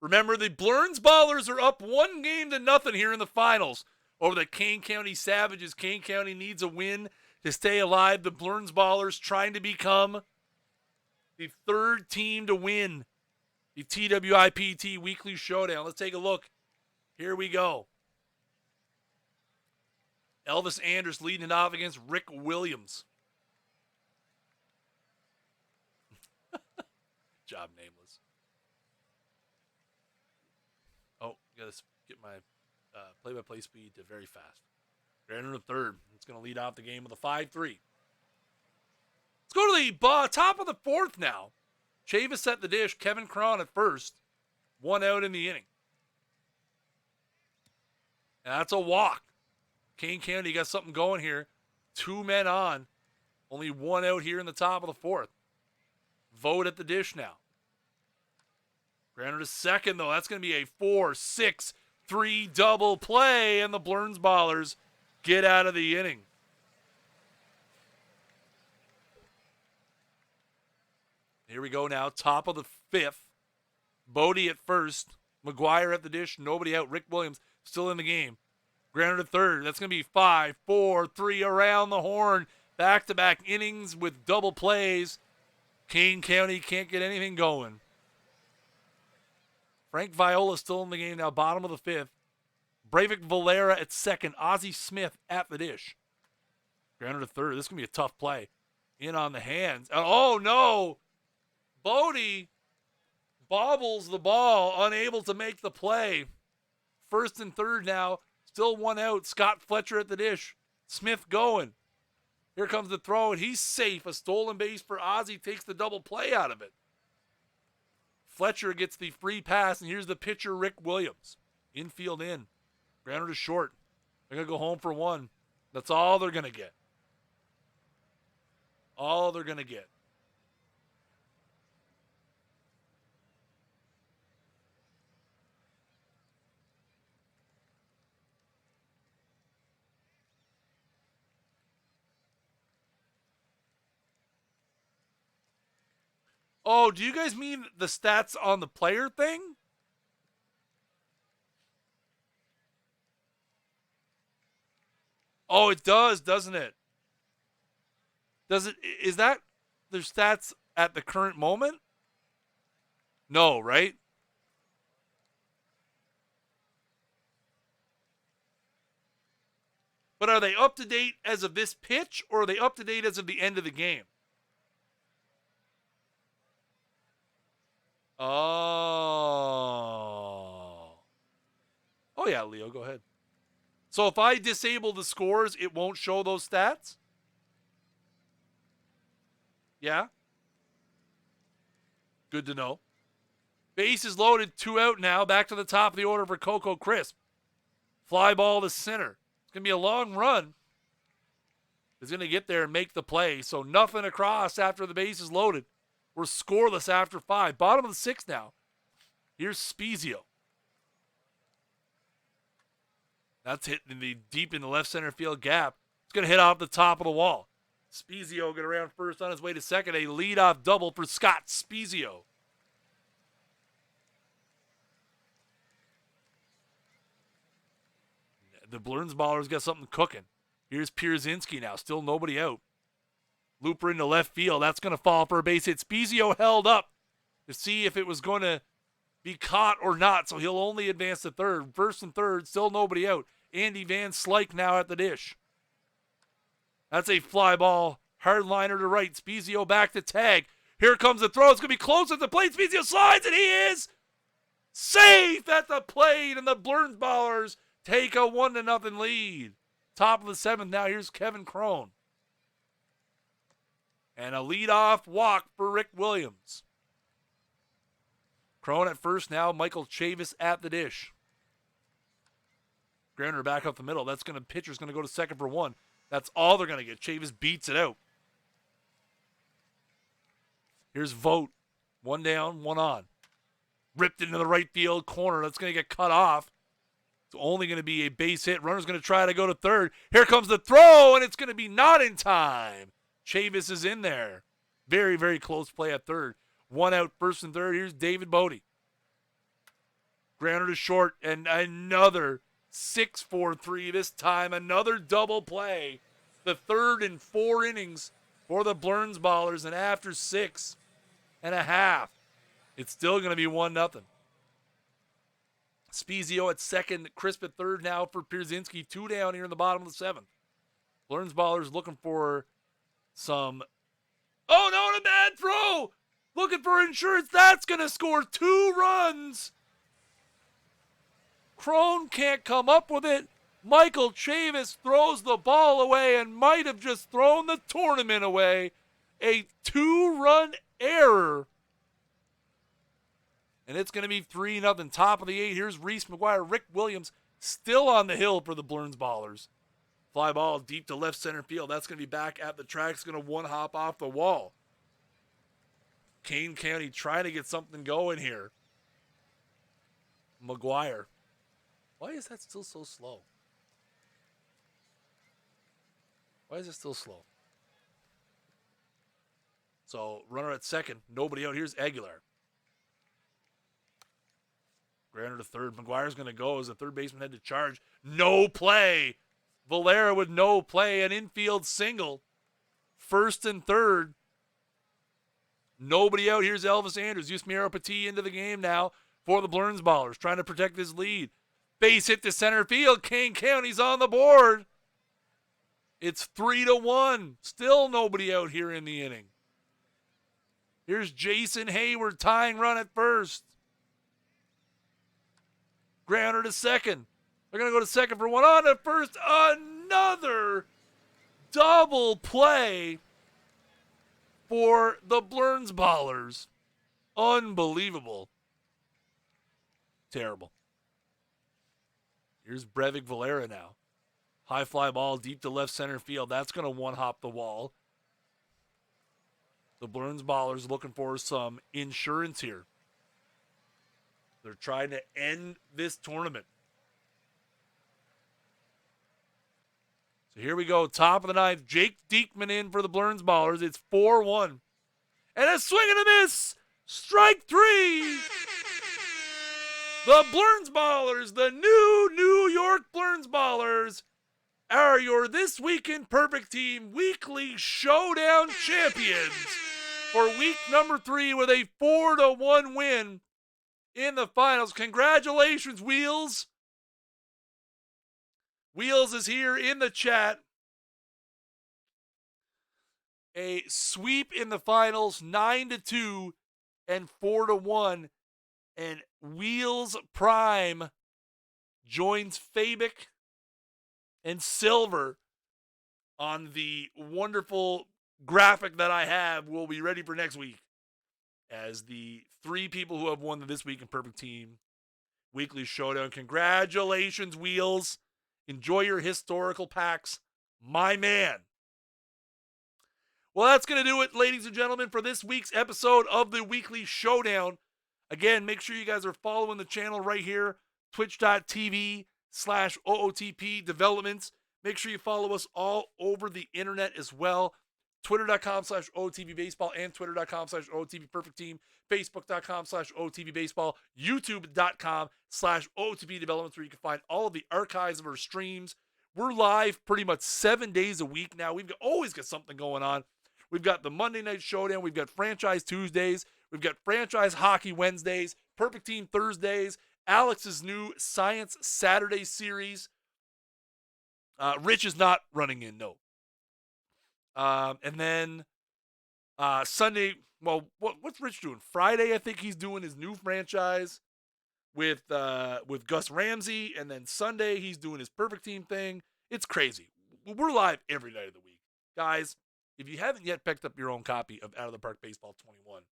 Remember, the Blurns Ballers are up 1-0 here in the finals over the Kane County Savages. Kane County needs a win to stay alive. The Blurns Ballers trying to become the 3rd team to win the TWIPT Weekly Showdown. Let's take a look. Here we go. Elvis Anders leading it off against Rick Williams. Job nameless. Oh, got to get my play-by-play speed to very fast. Grander to 3rd. It's going to lead off the game with a 5-3. Let's go to the top of the 4th now. Chavis at the dish. Kevin Cron at first. 1 out in the inning. And that's a walk. Kane County got something going here. 2 men on. Only 1 out here in the top of the 4th. Vote at the dish now. Grander to 2nd, though. That's going to be a 4-6-3 double play. And the Blurns Ballers get out of the inning. Here we go now. Top of the 5th. Bodie at first. McGuire at the dish. Nobody out. Rick Williams still in the game. Grander to 3rd. That's going to be 5-4-3 around the horn. Back-to-back innings with double plays. Kane County can't get anything going. Frank Viola still in the game now. Bottom of the 5th. Breivik Valera at 2nd. Ozzie Smith at the dish. Grander to 3rd. This is going to be a tough play. In on the hands. Oh, no. Bodie bobbles the ball. Unable to make the play. 1st and 3rd now. Still 1 out. Scott Fletcher at the dish. Smith going. Here comes the throw, and he's safe. A stolen base for Ozzie takes the double play out of it. Fletcher gets the free pass, and here's the pitcher, Rick Williams. Infield in. Grounder to short. They're going to go home for 1. That's all they're going to get. All they're going to get. Oh, do you guys mean the stats on the player thing? Oh, it does, doesn't it? Does it? Is that their stats at the current moment? No, right? But are they up to date as of this pitch, or are they up to date as of the end of the game? Oh. Oh, yeah, Leo, go ahead. So if I disable the scores, it won't show those stats? Yeah? Good to know. Base is loaded, 2 out now. Back to the top of the order for Coco Crisp. Fly ball to center. It's going to be a long run. He's going to get there and make the play. So nothing across after the base is loaded. We're scoreless after 5. Bottom of the 6th now. Here's Spezio. That's hitting the deep in the left center field gap. It's going to hit off the top of the wall. Spezio going around first on his way to second. A leadoff double for Scott Spezio. The Blernsballers got something cooking. Here's Pierzynski now. Still nobody out. Looper into left field. That's going to fall for a base hit. Spezio held up to see if it was going to be caught or not, so he'll only advance to third. First and third, still nobody out. Andy Van Slyke now at the dish. That's a fly ball. Hardliner to right. Spezio back to tag. Here comes the throw. It's going to be close at the plate. Spezio slides, and he is safe at the plate, and the Blernsballers take a 1-0 lead. Top of the 7th now. Here's Kevin Crone. And a leadoff walk for Rick Williams. Crone at first now. Michael Chavis at the dish. Grounder back up the middle. That's going to pitcher's going to go to second for 1. That's all they're going to get. Chavis beats it out. Here's Vogt. 1 down, 1 on. Ripped into the right field corner. That's going to get cut off. It's only going to be a base hit. Runner's going to try to go to third. Here comes the throw, and it's going to be not in time. Chavis is in there. Very, very close play at third. 1 out, first and third. Here's David Bodie. Grounder to short, and another 6-4-3 this time. Another double play. The third in 4 innings for the Blernsballers, and after 6.5, it's still going to be 1-0. Spezio at second, Crisp at third now for Pierzynski. 2 down here in the bottom of the 7th. Blernsballers looking for some... Oh, no, and a bad throw! Looking for insurance. That's going to score 2 runs. Crone can't come up with it. Michael Chavis throws the ball away and might have just thrown the tournament away. A 2-run error. And it's going to be 3-0. Top of the 8. Here's Reese McGuire. Rick Williams still on the hill for the Blernsballers. Fly ball deep to left center field. That's going to be back at the track. It's going to one-hop off the wall. Kane County trying to get something going here. McGuire. Why is that still so slow? Why is it still slow? So, runner at second. Nobody out. Here's Aguilar. Grounder to third. McGuire's going to go as the third baseman had to charge. No play. Valera with no play. An infield single. First and third. Nobody out. Here's Elvis Andrews. Yusmeiro Petit into the game now for the Blernsballers. Trying to protect his lead. Base hit to center field. Kane County's on the board. It's 3-1. Still nobody out here in the inning. Here's Jason Hayward tying run at first. Grounder to second. They're going to go to second for 1 on to first. Another double play for the Blernsballers. Unbelievable. Terrible. Here's Brevik Valera now. High fly ball deep to left center field. That's going to one-hop the wall. The Blernsballers looking for some insurance here. They're trying to end this tournament. So here we go. Top of the 9th. Jake Diekman in for the Blernsballers. It's 4-1. And a swing and a miss. Strike 3. The Blernsballers, the New York Blernsballers, are your This Week in Perfect Team Weekly Showdown champions for week number 3 with a 4-1 win in the finals. Congratulations, Wheels. Wheels is here in the chat. A sweep in the finals, 9-2 and 4-1. And Wheels Prime joins Fabic and Silver on the wonderful graphic that I have. Will be ready for next week as the 3 people who have won the This Week in Perfect Team Weekly Showdown. Congratulations, Wheels. Enjoy your historical packs, my man. Well, that's going to do it, ladies and gentlemen, for this week's episode of the Weekly Showdown. Again, make sure you guys are following the channel right here, twitch.tv/OOTP developments. Make sure you follow us all over the internet as well. Twitter.com/OOTP baseball and Twitter.com/OOTP perfect team. Facebook.com/OOTP baseball. YouTube.com/OOTP developments, where you can find all of the archives of our streams. We're live pretty much 7 days a week now. We've always got something going on. We've got the Monday Night Showdown. We've got Franchise Tuesdays. We've got Franchise Hockey Wednesdays, Perfect Team Thursdays, Alex's new Science Saturday series. Rich is not running in, no. And then Sunday, well, what's Rich doing? Friday, I think he's doing his new franchise with Gus Ramsey. And then Sunday, he's doing his Perfect Team thing. It's crazy. We're live every night of the week. Guys, if you haven't yet picked up your own copy of Out of the Park Baseball 21,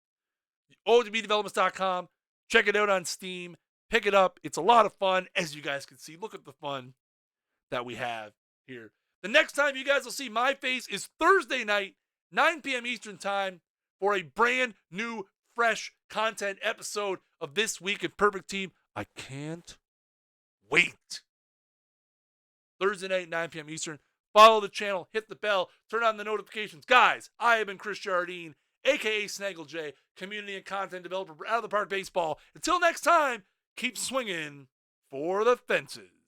OOTPdevelopments.com. Check it out on Steam. Pick it up. It's a lot of fun, as you guys can see. Look at the fun that we have here. The next time you guys will see my face is Thursday night, 9 p.m. Eastern Time, for a brand new, fresh content episode of This Week in Perfect Team. I can't wait. Thursday night, 9 p.m. Eastern. Follow the channel, hit the bell, turn on the notifications. Guys, I have been Chris Jardine, a.k.a. Snaggle J, community and content developer for Out of the Park Baseball. Until next time, keep swinging for the fences.